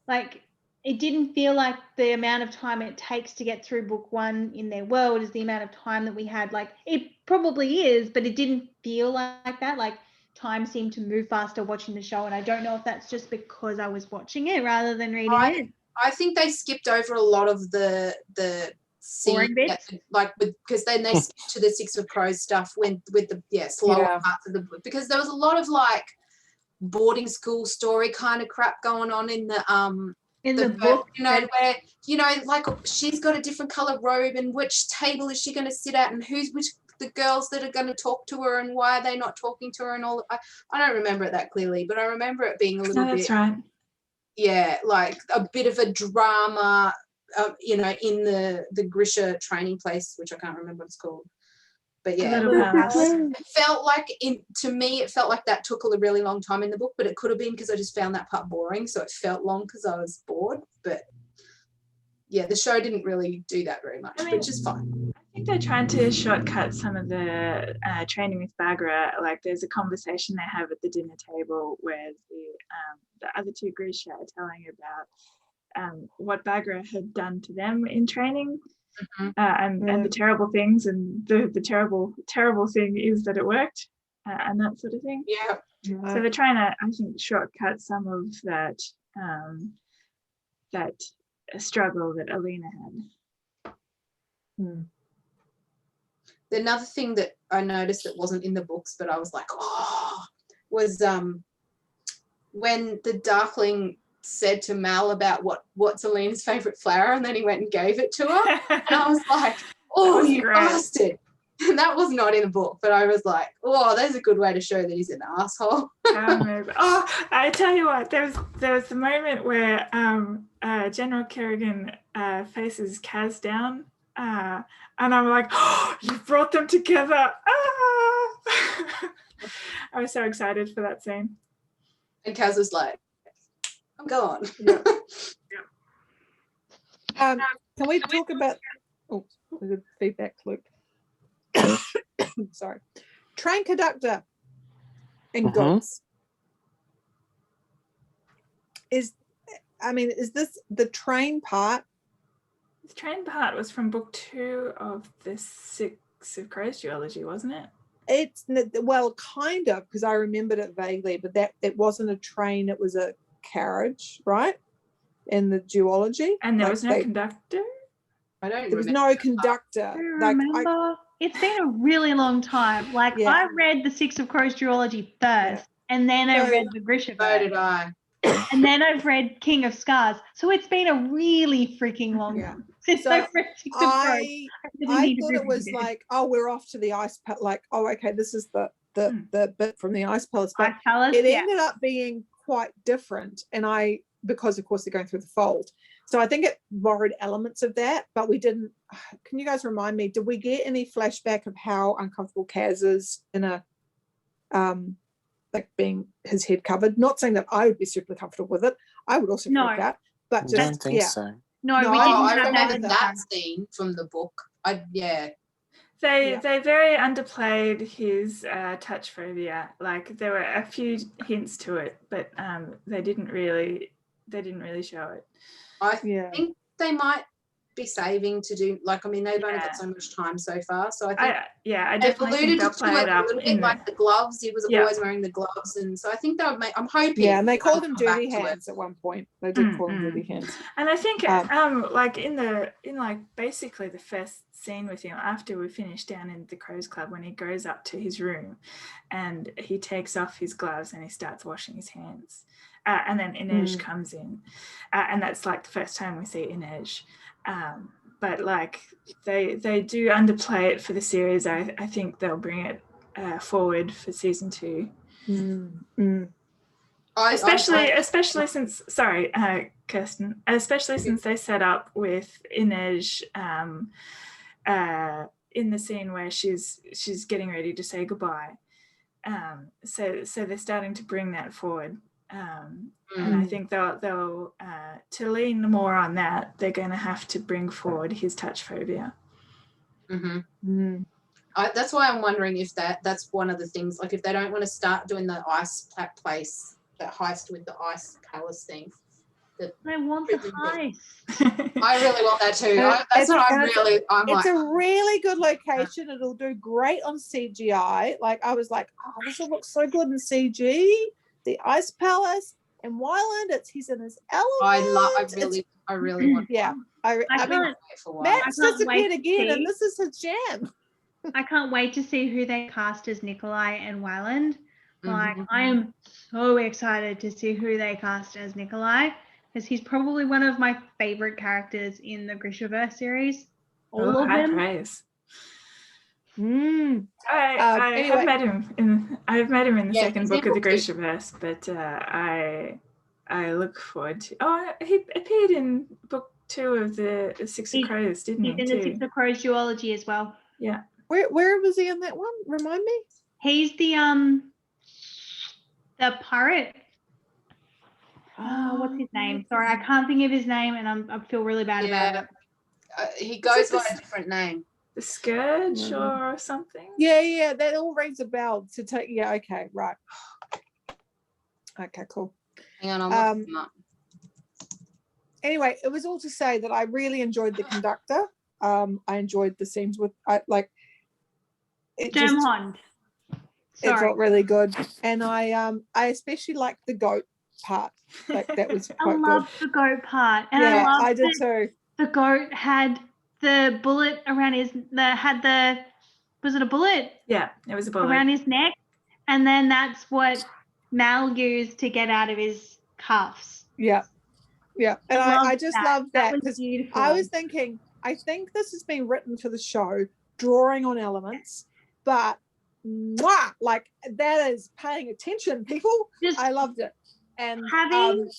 Like, it didn't feel like the amount of time it takes to get through book 1 in their world is the amount of time that we had. Like, it probably is, but it didn't feel like that. Like, time seemed to move faster watching the show, and I don't know if that's just because I was watching it rather than reading it.
I think they skipped over a lot of the
boring bits,
because then they skipped to the Six of Crows stuff with the slower parts of the book, because there was a lot of like boarding school story kind of crap going on in the book, where like she's got a different color robe, and which table is she going to sit at, and which the girls that are going to talk to her, and why are they not talking to her, and all. I don't remember it that clearly, but I remember it being a little bit.
That's right.
Yeah, like a bit of a drama, in the Grisha training place, which I can't remember what it's called. But yeah, it felt like to me, it felt like that took a really long time in the book, but it could have been because I just found that part boring, so it felt long because I was bored. But yeah, the show didn't really do that very much, which is fine.
I think they're trying to shortcut some of the training with Bagra. Like, there's a conversation they have at the dinner table where the other two Grisha are telling about what Bagra had done to them in training. And the terrible things, and the terrible thing is that it worked, and that sort of thing.
Yeah.
So they're trying to, I think, shortcut some of that struggle that Alina had.
Another thing that I noticed that wasn't in the books, but I was like, was when the Darkling said to Mal about what's Alina's favourite flower, and then he went and gave it to her. And I was like, oh, you bastard. And that was not in the book, but I was like, oh, that's a good way to show that he's an asshole.
I tell you what, there was the moment where General Kerrigan faces Kaz down, and I'm like, oh, you brought them together. I was so excited for that scene.
And Kaz was like, I'm gone.
Can we talk about there's a feedback loop. Sorry. Train conductor and goats. Is this the train part?
The train part was from book 2 of the Six of Crows duology, wasn't it?
It's kind of, because I remembered it vaguely, but that it wasn't a train, it was a carriage, right? In the duology.
And there was no conductor?
I don't
There was no conductor.
I remember. It's been a really long time. Like, I read the Six of Crows duology first, and then I read the Grisha.
So did I.
And then I've read King of Scars. So it's been a really freaking long time since I've read Six of Crows.
I thought it was like, we're off to the ice palace. Like, okay, this is the bit from the ice palace. But it ended up being quite different. And I because of course they're going through the fold. So I think it borrowed elements of that, but we didn't. Can you guys remind me, did we get any flashback of how uncomfortable Kaz is in a like being his head covered? Not saying that I would be super comfortable with it. I would also freak out, but
I
just
don't think so.
No, we
No,
didn't
I
have
remember
that.
that scene from the book.
They very underplayed his touch phobia. Like there were a few hints to it, but they didn't really show it.
I think they might be saving to do, like, I mean, they've only got so much time so far, so I think
I
they've
definitely think
alluded
they'll
to
play
it
it
a
up
little
in
bit, like the gloves. He was always wearing the gloves, and so I think that would make. I'm hoping.
Yeah, and they called him
come back
dirty
to it.
hands at one point. They did call him dirty hands.
And I think like in basically the first scene with him after we finish down in the Crows Club, when he goes up to his room and he takes off his gloves and he starts washing his hands, and then Inej comes in, and that's like the first time we see Inej. But like they do underplay it for the series. I think they'll bring it forward for season 2. Especially since, sorry, Kirsten, especially since they set up with Inej in the scene where she's getting ready to say goodbye. So they're starting to bring that forward. And I think they'll to lean more on that, they're going to have to bring forward his touch phobia.
That's why I'm wondering if that's one of the things, like if they don't want to start doing the ice place, that heist with the ice palace thing.
I want the heist.
I really want that too.
It's a really good location. It'll do great on CGI. Like I was like, oh, this will look so good in CG. The ice palace and Wyland, he's in his element.
I really want.
Yeah, I mean, Matt's disappeared again, and this is his jam.
I can't wait to see who they cast as Nikolai and Wyland. Like, I am so excited to see who they cast as Nikolai, because he's probably one of my favorite characters in the Grishaverse series. All of them.
Praise.
Anyway.
I've met him in the second book of the Grishaverse, but I look forward to. Oh, he appeared in book 2 of the Six of Crows, didn't he?
He's in the Six of Crows duology as well.
Yeah.
Where was he in that one? Remind me.
He's the pirate. What's his name? Sorry, I can't think of his name, and I feel really bad about it.
He goes by a different name.
The Scourge or something?
Yeah, that all rings a bell to take. Yeah, okay, right. Okay, cool.
Hang on, I'll look him up.
Anyway, it was all to say that I really enjoyed the conductor. I enjoyed the scenes with it felt really good, and I especially liked the goat part. Like that was quite good.
I loved the goat part, and
I did too.
The goat had the bullet around was it a bullet?
Yeah, it was a bullet
around his neck, and then that's what Mal used to get out of his cuffs.
Yeah, and I just loved that
because
I was thinking, I think this has been written for the show, drawing on elements, but like that is paying attention, people. I loved it. And
having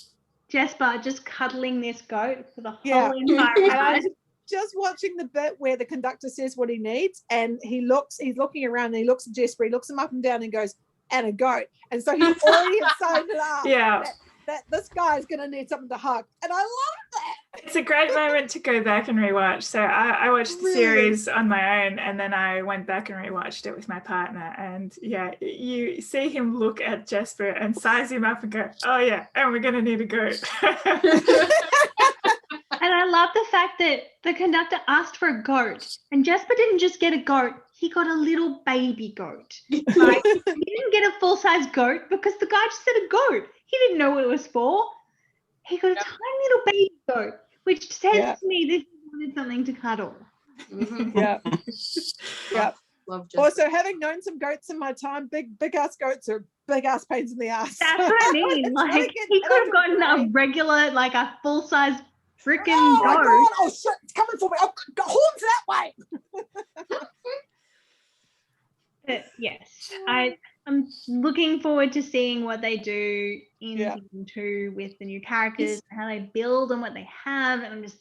Jesper just cuddling this goat for the whole entire ride.
Just watching the bit where the conductor says what he needs, and he's looking around and he looks at Jesper, he looks him up and down and goes, and a goat. And so he already had signed it up.
Yeah.
That this guy's going to need something to hug. And I love that.
It's a great moment to go back and rewatch. So I watched the series on my own, and then I went back and rewatched it with my partner. And yeah, you see him look at Jesper and size him up and go, oh yeah, and we're going to need a goat.
And I love the fact that the conductor asked for a goat, and Jesper didn't just get a goat, he got a little baby goat. Like, he didn't get a full-size goat because the guy just said a goat. He didn't know what it was for. He got a tiny little baby goat, which says to me this wanted something to cuddle.
Yeah. Also, having known some goats in my time, big ass goats are big ass pains in the ass.
That's what I mean. Like, he could have gotten a regular, like a full-size freaking goat.
My God. Oh shit, it's coming for me. Oh, horns that way.
Yes, I I'm looking forward to seeing what they do in
Yeah.
season 2 with the new characters, how they build and what they have. And I'm just,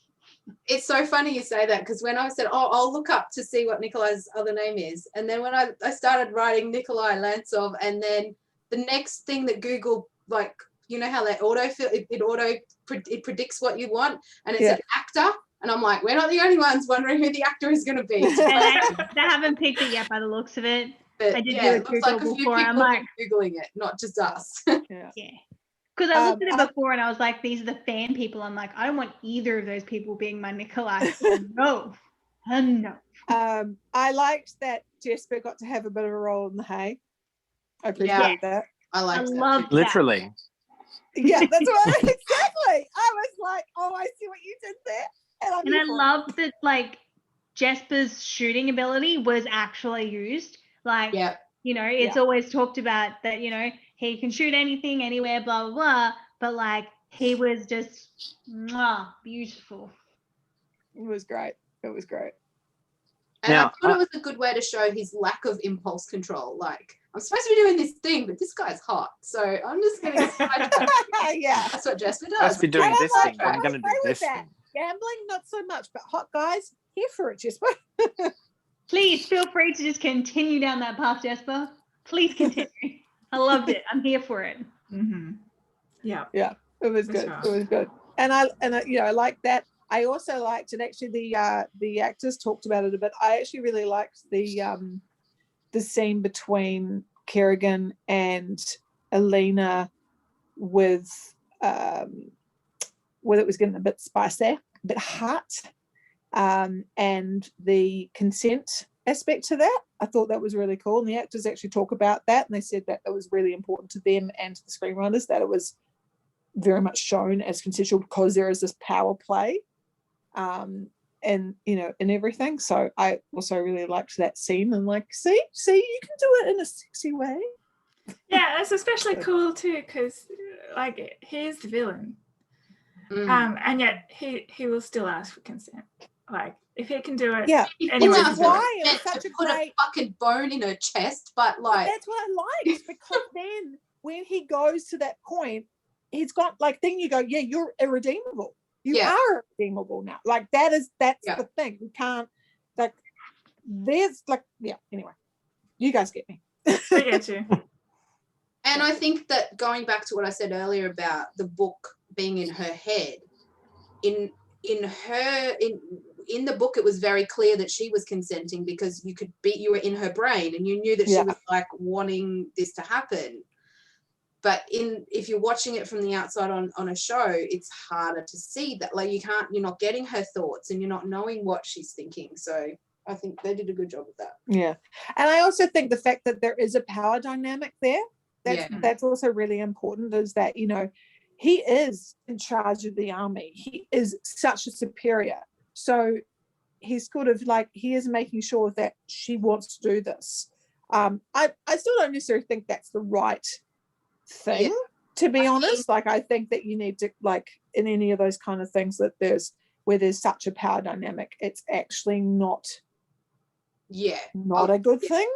It's so funny you say that, because when I said, oh, I'll look up to see what Nikolai's other name is, and then when I started writing Nikolai Lantsov, and then the next thing that Google, like, you know how they it predicts what you want, and it's an actor, and I'm like, we're not the only ones wondering who the actor is going to be.
they haven't picked it yet by the looks of it.
But
I did
yeah,
do a
it looks like a
Google
few
before. I'm
people
like,
Googling it, not just us.
Yeah.
yeah. Because I looked at it before and I was like, these are the fan people. I'm like, I don't want either of those people being my Nikolai. No. No.
I liked that Jesper got to have a bit of a role in the hay. I appreciated that.
I like that.
Love that.
Literally.
Yeah, that's what exactly. I was like, oh, I see what you did there.
And I love that, like, Jesper's shooting ability was actually used. Like, you know, it's always talked about that, you know, he can shoot anything, anywhere, blah, blah, blah. But, like, he was just beautiful.
It was great. It was great.
And I thought it was a good way to show his lack of impulse control. Like, I'm supposed to be doing this thing, but this guy's hot, so I'm just going to get sidetracked.
Yeah.
That's what Jesper does.
I'm supposed to be doing this thing, but I'm going to do this thing.
Gambling, not so much, but hot guys, here for it, Jesper.
Please feel free to just continue down that path, Jesper. Please continue. I loved it. I'm here for it.
Mm-hmm. Yeah.
Yeah, it was good. It was good. And I you know, I like that. I also liked, and actually the actors talked about it a bit. I actually really liked the scene between Kerrigan and Elena with whether it was getting a bit spicy, a bit hot, and the consent aspect to that. I thought that was really cool. And the actors actually talk about that, and they said that it was really important to them and to the screenwriters that it was very much shown as consensual because there is this power play. And you know, and everything. So I also really liked that scene and like, see, you can do it in a sexy way.
Yeah, it's especially cool too because like he's the villain, and yet he will still ask for consent. Like if he can do it,
Which is why it was such a
put
great
a fucking bone in her chest, but like
that's what I liked because then when he goes to that point, he's got like then you go, yeah, you're irredeemable. You are redeemable now. Like that's the thing. You can't like there's like anyway. You guys get me.
I get you.
And I think that going back to what I said earlier about the book being in her head, in the book it was very clear that she was consenting because you were in her brain and you knew that she was like wanting this to happen. But if you're watching it from the outside on a show, it's harder to see that. Like you're not getting her thoughts and you're not knowing what she's thinking. So I think they did a good job of that.
Yeah. And I also think the fact that there is a power dynamic there, that's also really important, is that, you know, he is in charge of the army. He is such a superior. So he's sort of like, he is making sure that she wants to do this. I still don't necessarily think that's the right thing, to be honest. Like I think that you need to, like in any of those kind of things that where there's such a power dynamic, it's actually not a good thing.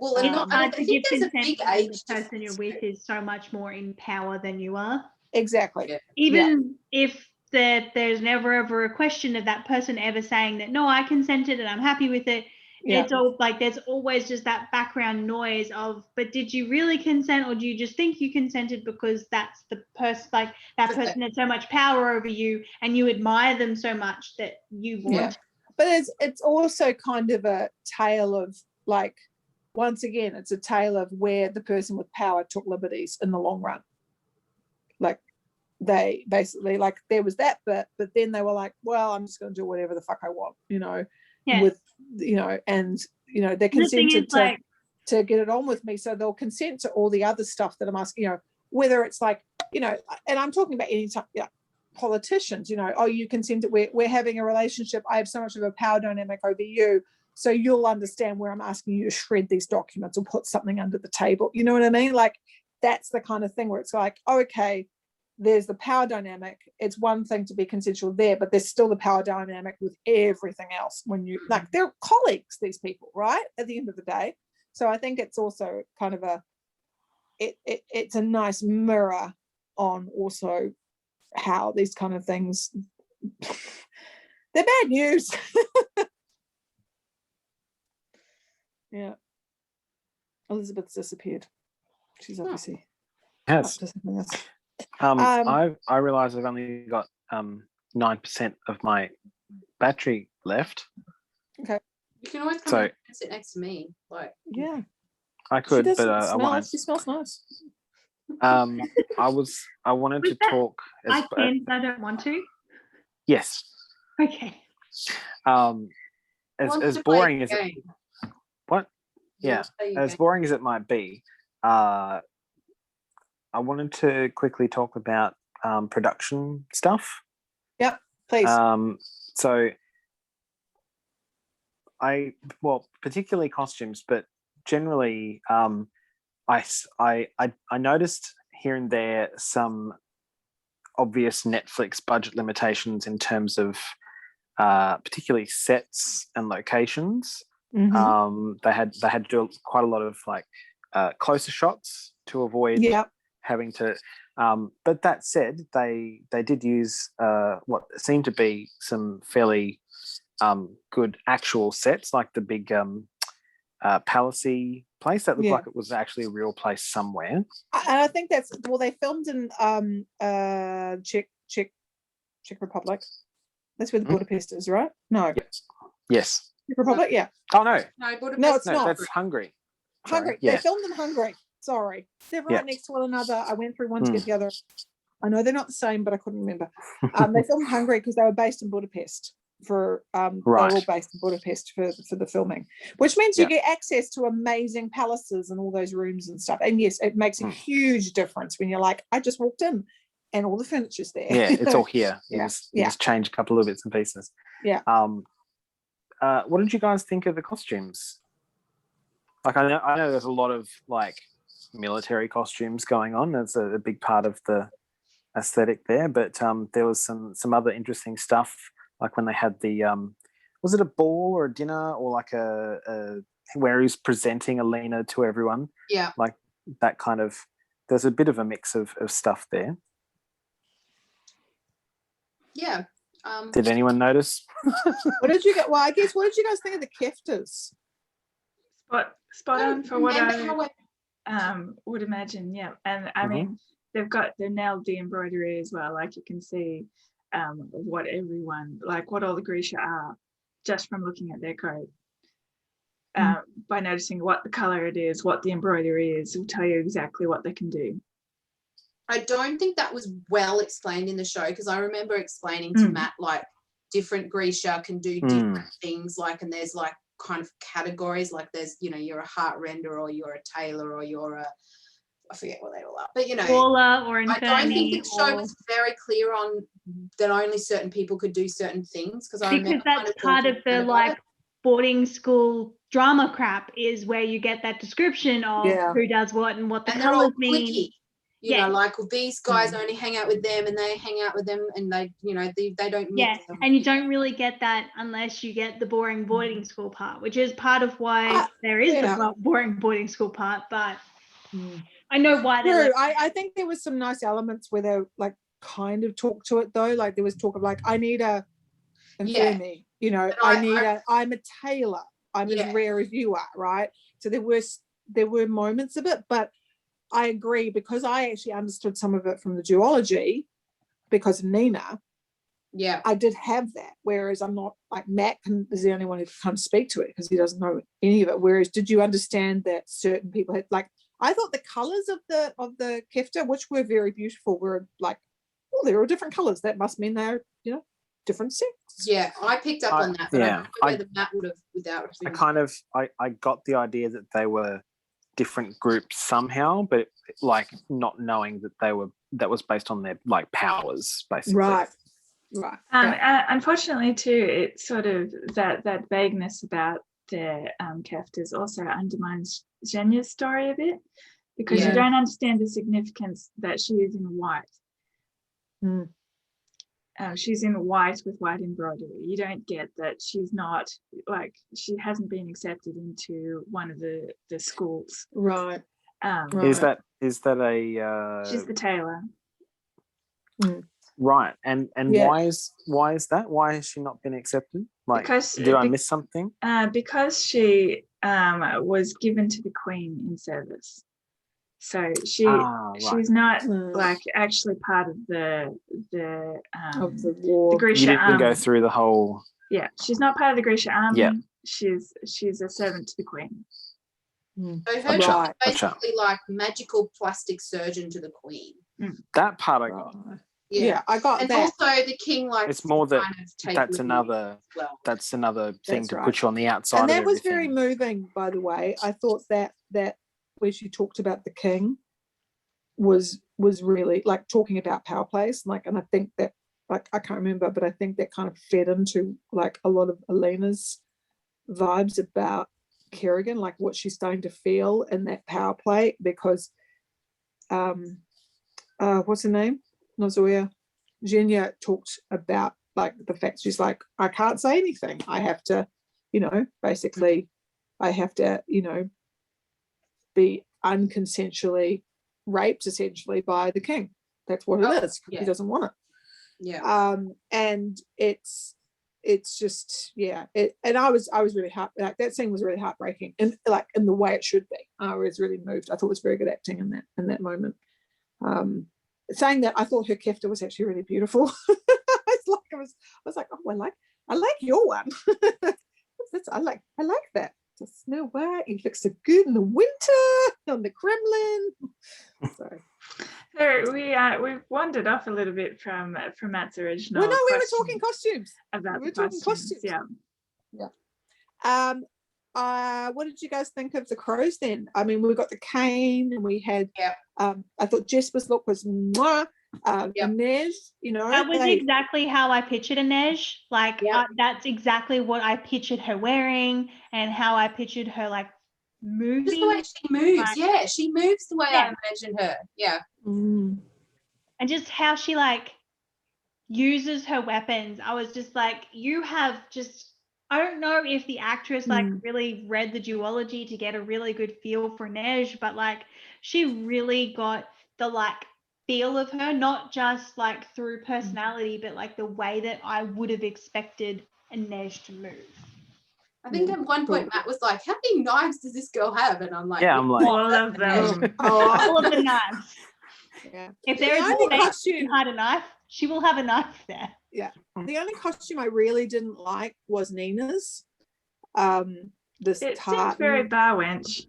Well, and I think there's a big age
the person you're with is so much more in power than you are.
Exactly.
Even if there's never ever a question of that person ever saying that no, I consented and I'm happy with it. It's all like there's always just that background noise of, but did you really consent, or do you just think you consented because that's the person, like that person had so much power over you and you admire them so much that you want.
But it's also kind of a tale of like, once again, it's a tale of where the person with power took liberties in the long run. Like they basically, like there was that bit, but then they were like, well, I'm just going to do whatever the fuck I want, you know. With, you know, and you know they consented to get it on with me, so they'll consent to all the other stuff that I'm asking, you know, whether it's like, you know, and I'm talking about any time, politicians, you know, oh, you consented, we're having a relationship, I have so much of a power dynamic over you, so you'll understand where I'm asking you to shred these documents or put something under the table, you know what I mean? Like that's the kind of thing where it's like, oh, okay, there's the power dynamic. It's one thing to be consensual there, but there's still the power dynamic with everything else. When you like, they're colleagues, these people, right? At the end of the day. So I think it's also kind of it's a nice mirror on also how these kind of things, they're bad news. Yeah. Elizabeth's disappeared. She's obviously
Yes.
up to something else.
I realise I've only got 9% of my battery left.
Okay.
You can always come
So-
and sit next to me. Like,
Yeah.
I could,
She
but
doesn't
I
smell.
won't.
She smells nice.
I wanted to talk.
I can, but I don't want to.
Yes.
Okay.
wants
As
to play
boring
the
as it,
game.
what?
He
Yeah.
wants to play your
As
game.
boring as it might be, I wanted to quickly talk about production stuff.
Yep, please.
So particularly costumes, but generally, I noticed here and there some obvious Netflix budget limitations in terms of particularly sets and locations.
Mhm.
They had to do quite a lot of like closer shots to avoid
Yep.
having to. But that said, they did use what seemed to be some fairly good actual sets, like the big Palissy place that looked like it was actually a real place somewhere.
And I think that's, well, they filmed in Czech Republic. That's where the Budapest is, right? No.
Yes.
Czech Republic, yeah.
Oh no.
No, it's
No,
not.
that's Hungary. Sorry,
Hungary.
yeah.
They filmed in Hungary. Sorry. They're right next to one another. I went through one to get the other. I know they're not the same, but I couldn't remember. They filmed in Hungary because they were based in Budapest for they were all based in Budapest for the filming, which means you get access to amazing palaces and all those rooms and stuff. And yes, it makes a huge difference when you're like, I just walked in and all the furniture's there.
Yeah, it's all here. You
Yeah.
just change a couple of bits and pieces.
Yeah.
What did you guys think of the costumes? Like, I know there's a lot of like military costumes going on. That's a big part of the aesthetic there, but there was some other interesting stuff, like when they had the was it a ball or a dinner or like a where he's presenting Alina to everyone?
Yeah,
like that kind of. There's a bit of a mix of stuff there.
Yeah.
Did anyone notice?
What did you get? Well, I guess, what did you guys think of the kefters?
Spot on for what I would imagine, yeah. And I mean, they've nailed the embroidery as well. Like you can see what everyone, like what all the Grisha are, just from looking at their coat. By noticing what the color it is, what the embroidery is, will tell you exactly what they can do.
I don't think that was well explained in the show, because I remember explaining to Matt, like, different Grisha can do different things, like, and there's like kind of categories, like there's, you know, you're a heart render, or you're a tailor, or you're a, I forget what they all are, but you know,
Waller or
I don't think the show was very clear on that only certain people could do certain things, because I remember
that's part of the like boarding school drama crap, is where you get that description of who does what and what the colours mean.
Clicky. You know, like, well, these guys only hang out with them, and they hang out with them, and they, you know, they don't mix them.
And you don't really get that unless you get the boring boarding school part, which is part of why there is the boring boarding school part, but I know why.
True. I think there was some nice elements where they like kind of talk to it though. Like there was talk of like, I need a infirmary, you know, I'm a tailor, I'm as rare as you are, right? So there were moments of it, but I agree, because I actually understood some of it from the duology because of Nina.
Yeah,
I did have that, whereas I'm not like Matt is the only one who can kind of speak to it because he doesn't know any of it. Whereas, did you understand that certain people had, like, I thought the colours of the kefta, which were very beautiful, were like, oh, they're all different colours. That must mean they're, you know, different sex.
Yeah, I picked up on that, but I don't know whether Matt would have without.
I got the idea that they were different groups somehow, but like not knowing that that was based on their like powers, basically.
Right.
Unfortunately too, it's sort of that vagueness about their keftas also undermines Zhenya's story a bit, because you don't understand the significance that she is in white. she's in white with white embroidery. You don't get that she's not, like, she hasn't been accepted into one of the schools.
Right.
Right.
Is that a
She's the tailor.
right? And
Yeah.
why is that? Why has she not been accepted? Like,
Because
did I miss something?
Because she was given to the Queen in service, so she's not like actually part of the
war.
the Grisha
You didn't
army.
go through the whole.
Yeah, she's not part of the Grisha army.
Yeah.
She's a servant to the Queen.
So her
Gotcha.
job is basically like magical plastic surgeon to the Queen.
That part I got.
Yeah, I got
and
that.
also the king likes
It's more that
kind of take
that's
liberties
another
as well.
that's another thing
That's
to
right.
put you on the outside.
And that
of
was
everything.
very moving, by the way. I thought that where she talked about the king was really like talking about power plays, like, and I think that, like, I can't remember, but I think that kind of fed into like a lot of Elena's vibes about Kerrigan, like what she's starting to feel in that power play, because what's her name? Nozoya. Genya talked about like the fact she's like, I can't say anything. I have to, basically, I have to, be unconsensually raped essentially by the king. That's what it is.
Yeah.
He doesn't want it.
Yeah.
And it's just, yeah. And I was really like, that scene was really heartbreaking, and like in the way it should be. I was really moved. I thought it was very good acting in that moment. Saying that, I thought her kefta was actually really beautiful. I was like, oh, I like your one. I like that. The Snow White, it looks so good in the winter on the Kremlin.
So we've wandered off a little bit from Matt's original.
Well, no, we were talking costumes.
About
we were
the
talking costumes.
Yeah.
What did you guys think of the crows then? I mean, we got the cane, and we had. I thought Jesper's look was mwah. Inej,
that was exactly how I pictured Inej. Like that's exactly what I pictured her wearing, and how I pictured her like moving.
Just the way she moves, she moves the way I imagined her. Yeah.
Mm.
And just how she like uses her weapons. I was just like, you have just, I don't know if the actress like really read the duology to get a really good feel for Inej, but like she really got the like feel of her, not just like through personality, but like the way that I would have expected Inej to move.
I think at one point Matt was like, how many knives does this girl have? And I'm like,
I'm like,
all of them.
All of the knives.
Yeah.
If there is a costume to hide a knife, she will have a knife there.
Yeah. The only costume I really didn't like was Nina's. This
it
tartan.
seems very bar wench.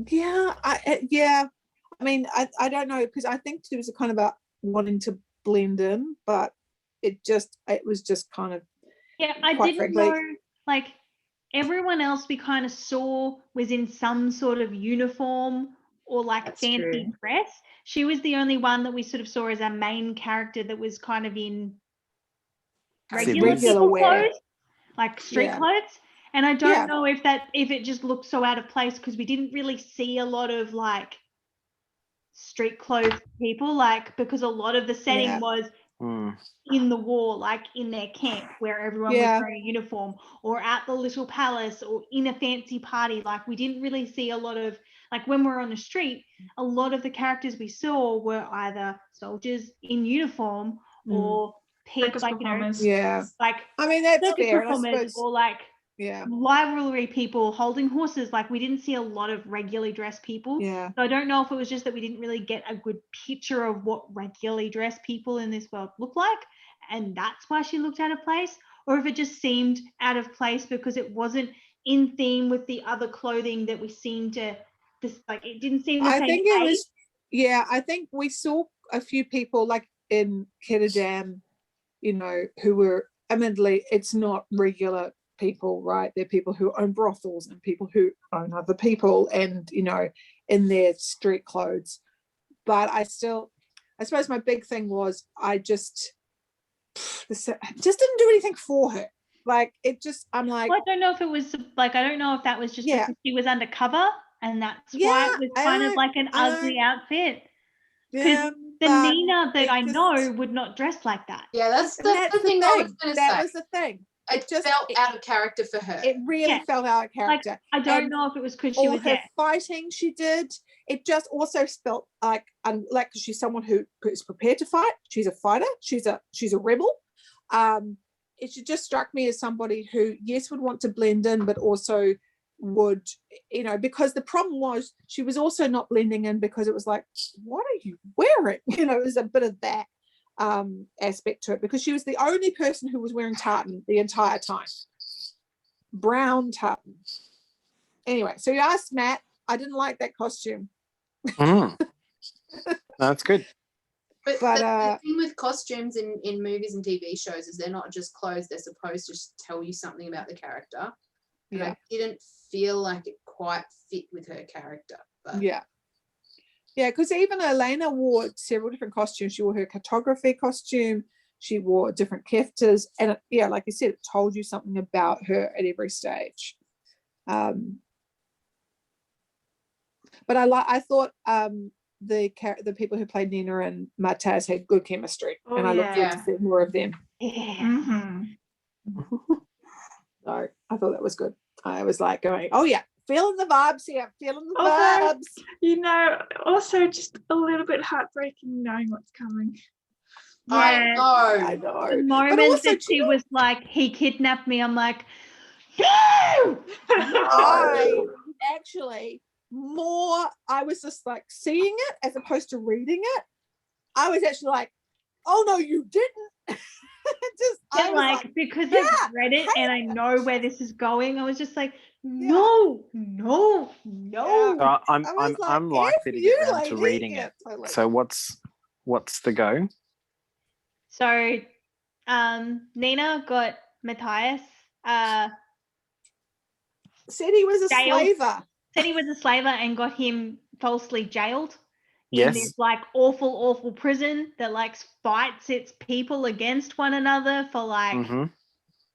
Yeah, I mean, I don't know, because I think it was kind of about wanting to blend in, but it was just kind of.
Yeah, I didn't know, like, everyone else we kind of saw was in some sort of uniform or like fancy dress. She was the only one that we sort of saw as our main character that was kind of in regular
wear,
clothes, like street clothes. And I don't know if it just looked so out of place, because we didn't really see a lot of like street clothes people, like, because a lot of the setting was in the war, like in their camp where everyone was wearing a uniform, or at the little palace, or in a fancy party. Like, we didn't really see a lot of, like, when we're on the street, a lot of the characters we saw were either soldiers in uniform or people like, like,
I mean, that's fair,
performers, or like rivalry people holding horses. Like, we didn't see a lot of regularly dressed people. So I don't know if it was just that we didn't really get a good picture of what regularly dressed people in this world look like, and that's why she looked out of place, or if it just seemed out of place because it wasn't in theme with the other clothing that we seemed to like. It didn't seem the same.
I think it was I think we saw a few people like in Ketterdam, who were, admittedly, it's not regular people, right? They're people who own brothels and people who own other people, and in their street clothes. But I suppose my big thing was I just didn't do anything for her. Like, it just, I'm like,
well, I don't know if it was like, I don't know if that was just because she was undercover, and that's why it was kind of like an ugly outfit.
Yeah,
the Nina that I
just-
know would not dress like that.
Yeah, that's
And that's
the thing I was going to
That
say.
was the thing.
It felt out of character for her.
It really
Yeah.
felt out of
Like,
character.
I don't
And
know if it was because she
all
was
her fighting she did, it just also felt like she's someone who is prepared to fight. She's a fighter. She's a rebel. It just struck me as somebody who, yes, would want to blend in, but also would, because the problem was she was also not blending in because it was like, what are you wearing? It was a bit of that aspect to it, because she was the only person who was wearing tartan the entire time. Brown tartan. Anyway, so you asked Matt. I didn't like that costume.
That's good.
But
the
thing with costumes in movies and TV shows is they're not just clothes, they're supposed to tell you something about the character. And I didn't feel like it quite fit with her character. But
Yeah, because even Elena wore several different costumes. She wore her cartography costume. She wore different keftas. And like you said, it told you something about her at every stage. But I thought the people who played Nina and Martaz had good chemistry, and I looked forward to seeing more of them.
Yeah.
So I thought that was good. I was like going, oh yeah, feeling the vibes here, feeling the
Also,
vibes.
Also just a little bit heartbreaking knowing what's coming.
Yeah.
I know.
The moment
But also,
that she was like, he kidnapped me, I'm like, no!
I actually I was just like seeing it as opposed to reading it. I was actually like, oh no, you didn't.
Because I've read it and I know where this is going, I was just like, no.
So I'm likely to get around to reading it.
Totally.
So what's the go?
So Nina got Matthias
said he was a
jailed.
slaver.
Said he was a slaver and got him falsely jailed.
Yes.
In this like awful prison that like fights its people against one another for like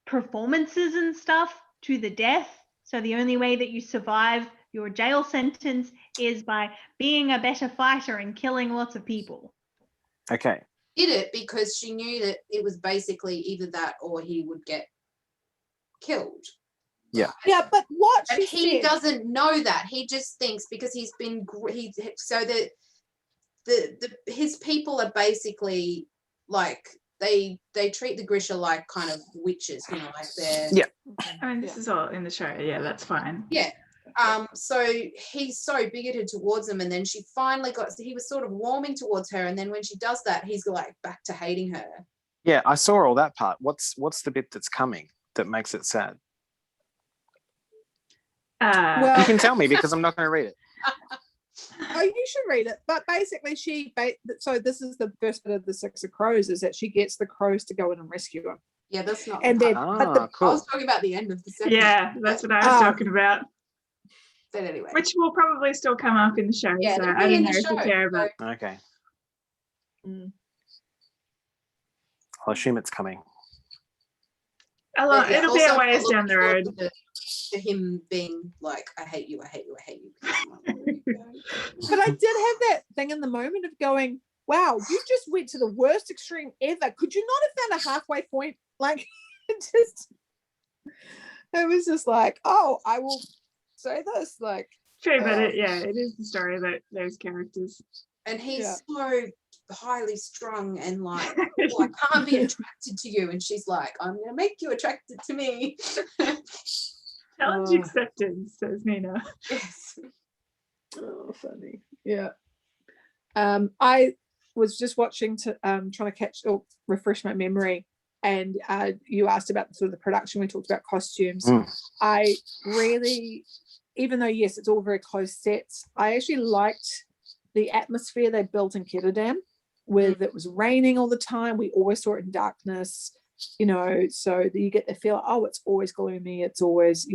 performances and stuff to the death. So the only way that you survive your jail sentence is by being a better fighter and killing lots of people.
Okay.
Did it because she knew that it was basically either that or he would get killed.
Yeah.
Yeah, but what
and
she
he
said,
doesn't know that. He just thinks because he's been so that his people are basically like they treat the Grisha like kind of witches, like they're
I mean, this is all in the show. Yeah, that's fine.
Yeah. So he's so bigoted towards them, and then she finally he was sort of warming towards her, and then when she does that, he's like back to hating her.
Yeah, I saw all that part. What's the bit that's coming that makes it sad?
well,
You can tell me because I'm not going to read it.
Oh, you should read it. But basically, so this is the first bit of the Six of Crows, is that she gets the crows to go in and rescue him.
Yeah, that's not.
And then,
cool.
I was talking about the end of the second.
Yeah, that's what I was talking about.
But anyway,
which will probably still come up in the show.
Yeah,
so
it'll
I
be
don't
in
know
the
if you
show,
care about.
Okay. I'll assume it's coming.
It'll be a
also
ways
look
down the
forward
road.
to him being like, I hate you, I hate you, I hate you.
But I did have that thing in the moment of going, wow, you just went to the worst extreme ever. Could you not have found a halfway point? Like, it was just like, oh, I will say this. Like,
True, but it is the story about those characters.
And he's so highly strung and like, oh, I can't be attracted to you. And she's like, I'm going to make you attracted to me.
Challenge accepted, says Nina.
Yes.
Oh, funny. Yeah. I was just watching trying to catch or refresh my memory, and you asked about sort of the production. We talked about costumes. I really, even though yes, it's all very close sets, I actually liked the atmosphere they built in Ketterdam, where it was raining all the time. We always saw it in darkness, so that you get the feel, oh, it's always gloomy, it's always,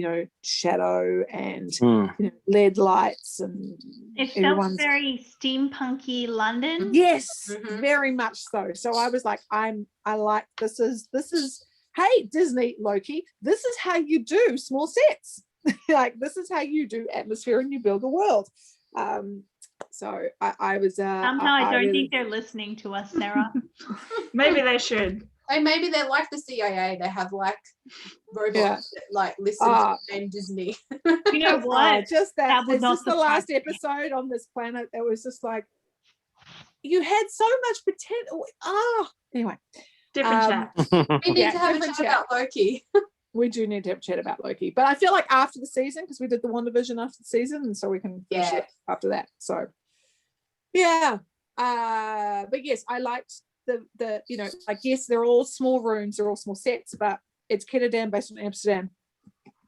shadow and LED lights, and
it felt very steampunky London.
Yes, very much so. So I was like, I like this is hey, Disney, Loki, this is how you do small sets. Like, this is how you do atmosphere and you build a world. So I was
Somehow I don't
really,
think they're listening to us, Sarah.
Maybe they should.
Hey, maybe they're like the CIA. They have like robots that like listen to name Disney.
You know what?
just that
would
it's
not
just the last
surprise me.
episode on this planet that was just like, you had so much potential. Anyway,
Different chat.
We need to have a
different
chat about Loki.
we do need to have a chat about Loki, but I feel like after the season, because we did the WandaVision after the season, and so we can finish it after that. So yeah, but yes, I liked the you know, like, yes, they're all small rooms, they're all small sets, but it's Ketterdam based on Amsterdam.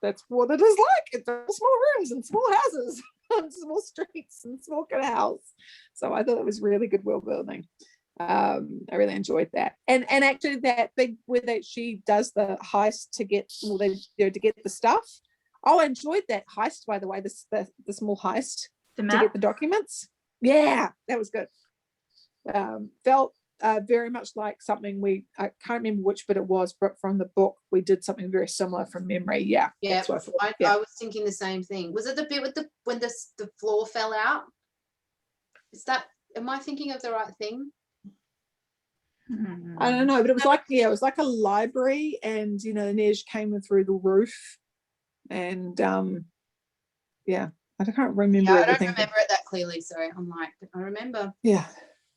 That's what it is like. It's all small rooms and small houses and small streets and small canals. So I thought it was really good world building. I really enjoyed that, and actually that big where that she does the heist to get to get the stuff. Oh, I enjoyed that heist, by the way. The small heist
The
to
map.
get the documents. Yeah, that was good. Felt very much like something I can't remember which bit it was, but from the book we did something very similar from memory. Yeah,
Yeah,
that's what I thought.
I was thinking the same thing. Was it the bit with when the floor fell out? Am I thinking of the right thing?
I don't know, but it was like a library, and Nej came in through the roof, and I can't remember
I
everything.
don't remember it that clearly, so I'm like, I remember.
Yeah,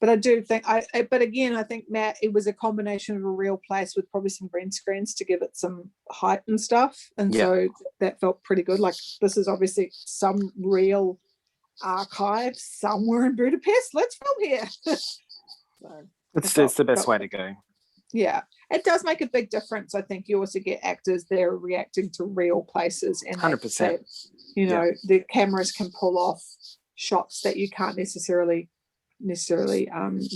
but I do think but again, I think, Matt, it was a combination of a real place with probably some green screens to give it some height and stuff, and so that felt pretty good. Like, this is obviously some real archive somewhere in Budapest. Let's film here. So
It's the best way to go.
Yeah, it does make a big difference. I think you also get actors there reacting to real places, and
100%.
The cameras can pull off shots that you can't necessarily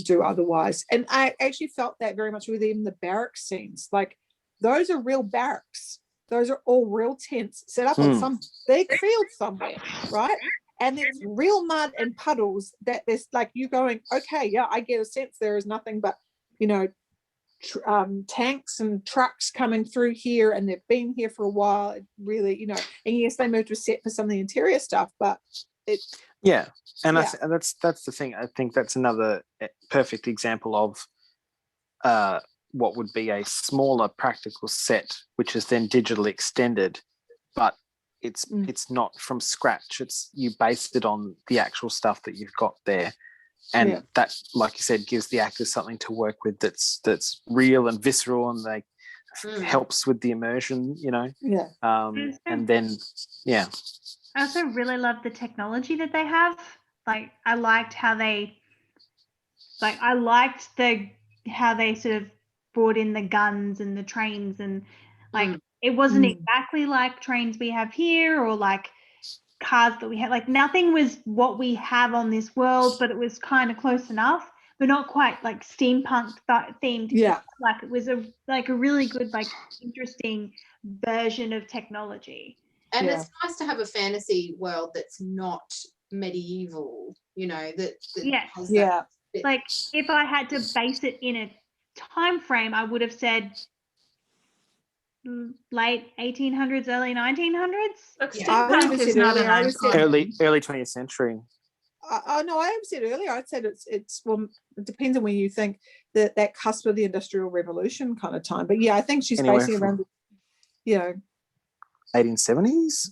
do otherwise. And I actually felt that very much with even the barracks scenes. Like, those are real barracks. Those are all real tents set up on some big field somewhere, right? And there's real mud and puddles that there's, like, you going, okay, yeah, I get a sense there is nothing but, tanks and trucks coming through here, and they've been here for a while. It really, and yes, they moved to a set for some of the interior stuff, but
that's the thing. I think that's another perfect example of what would be a smaller practical set, which is then digitally extended, but it's not from scratch. It's you based it on the actual stuff that you've got there, and that, like you said, gives the actors something to work with that's real and visceral, and they helps with the immersion, and then
I also really love the technology that they have. Like, I liked how they sort of brought in the guns and the trains, and like it wasn't exactly like trains we have here or like cars that we have. Like, nothing was what we have on this world, but it was kind of close enough, but not quite like steampunk themed.
Yeah,
like it was a really good, like, interesting version of technology.
And it's nice to have a fantasy world that's not medieval, that has that bit.
Like, if I had to base it in a time frame, I would have said late 1800s, early 1900s.
Look, steampunk is not an icon.
Early 20th century.
No, I haven't said earlier. I'd said it's well, it depends on when you think that cusp of the Industrial Revolution kind of time. But yeah, I think she's basing around
1870s.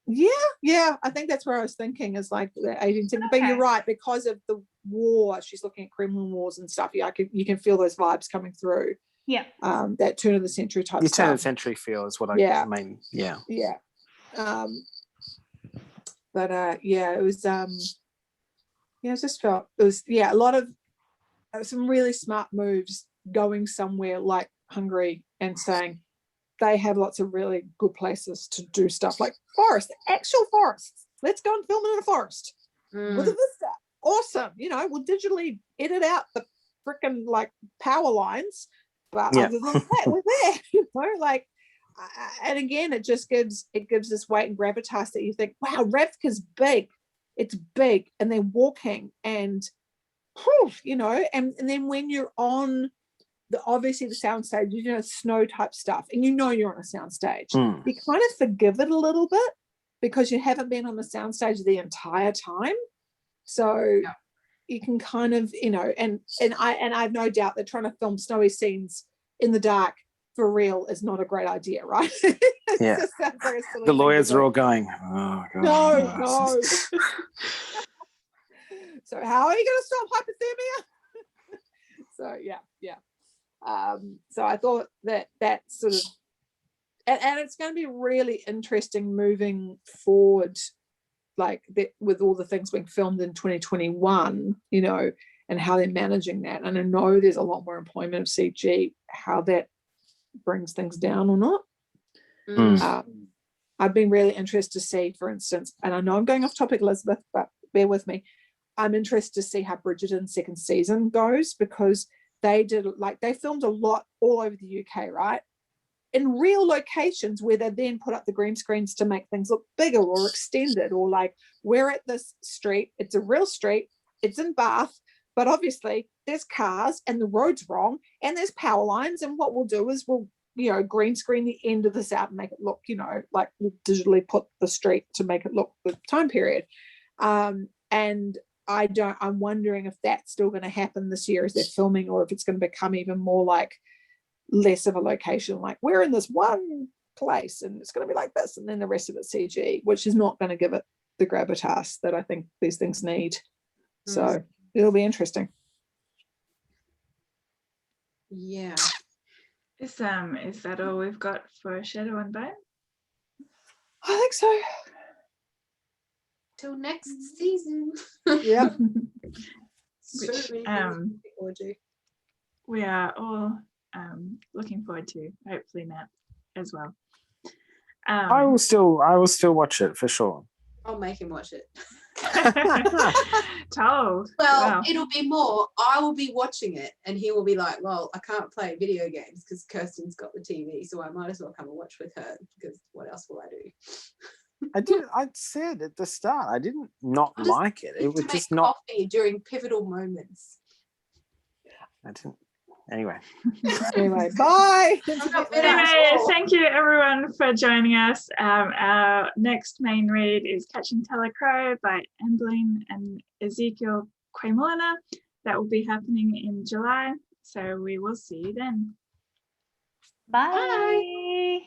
Yeah, I think that's where I was thinking, is like the 1870s. But you're right, because of the war, she's looking at Kremlin wars and stuff. Yeah, you can feel those vibes coming through.
Yeah.
That turn of the century type
The
stuff.
turn of the century feel is what I mean. Yeah.
Yeah. It was I just felt it was a lot of some really smart moves going somewhere like Hungary and saying they have lots of really good places to do stuff, like actual forests. Let's go and film it in a forest with a vista. Awesome. We'll digitally edit out the freaking like power lines, but other than that, we're there. And again, it gives this weight and gravitas that you think, wow, Ravka's big. It's big, and they're walking, and and then when you're on obviously the soundstage, snow type stuff, and you're on a soundstage, you kind of forgive it a little bit because you haven't been on the soundstage the entire time. So you can kind of, you know, and I have no doubt that trying to film snowy scenes in the dark for real is not a great idea, right?
Yeah.
Just sounds like a silly
The
thing
lawyers
to
are
do.
all going, oh god.
No. So how are you going to stop hypothermia? So so I thought that sort of, and it's going to be really interesting moving forward, like that, with all the things being filmed in 2021, you know, and how they're managing that. And I know there's a lot more employment of CG, how that brings things down or not. I've been really interested to see, for instance, and I know I'm going off topic, Elizabeth, but bear with me. I'm interested to see how Bridgerton's second season goes, because they filmed a lot all over the UK, right? In real locations where they then put up the green screens to make things look bigger or extended, or like, we're at this street, it's a real street, it's in Bath, but obviously there's cars and the road's wrong and there's power lines, and what we'll do is we'll, you know, green screen the end of this out and make it look, you know, like we'll digitally put the street to make it look the time period. And I'm wondering if that's still going to happen this year as they're filming, or if it's going to become even more like less of a location, like we're in this one place and it's going to be like this, and then the rest of it CG, which is not going to give it the gravitas that I think these things need. So it'll be interesting.
Yeah.
Is that all we've got for Shadow and Bone?
I think so.
Till next season.
Yeah.
Which we are all looking forward to, hopefully Matt as well.
I will still watch it for sure.
I'll make him watch it.
Told.
Well,
Wow.
it'll be more, I will be watching it and he will be like, well, I can't play video games because Kirsten's got the TV, so I might as well come and watch with her, because what else will I do?
I said at the start, I didn't not like it. It was just not
coffee during pivotal moments.
I didn't. Anyway,
bye.
Anyway, thank you everyone for joining us. Our next main read is Catching Telacrow by Emblene and Ezekiel Quaimolina. That will be happening in July, so we will see you then.
Bye.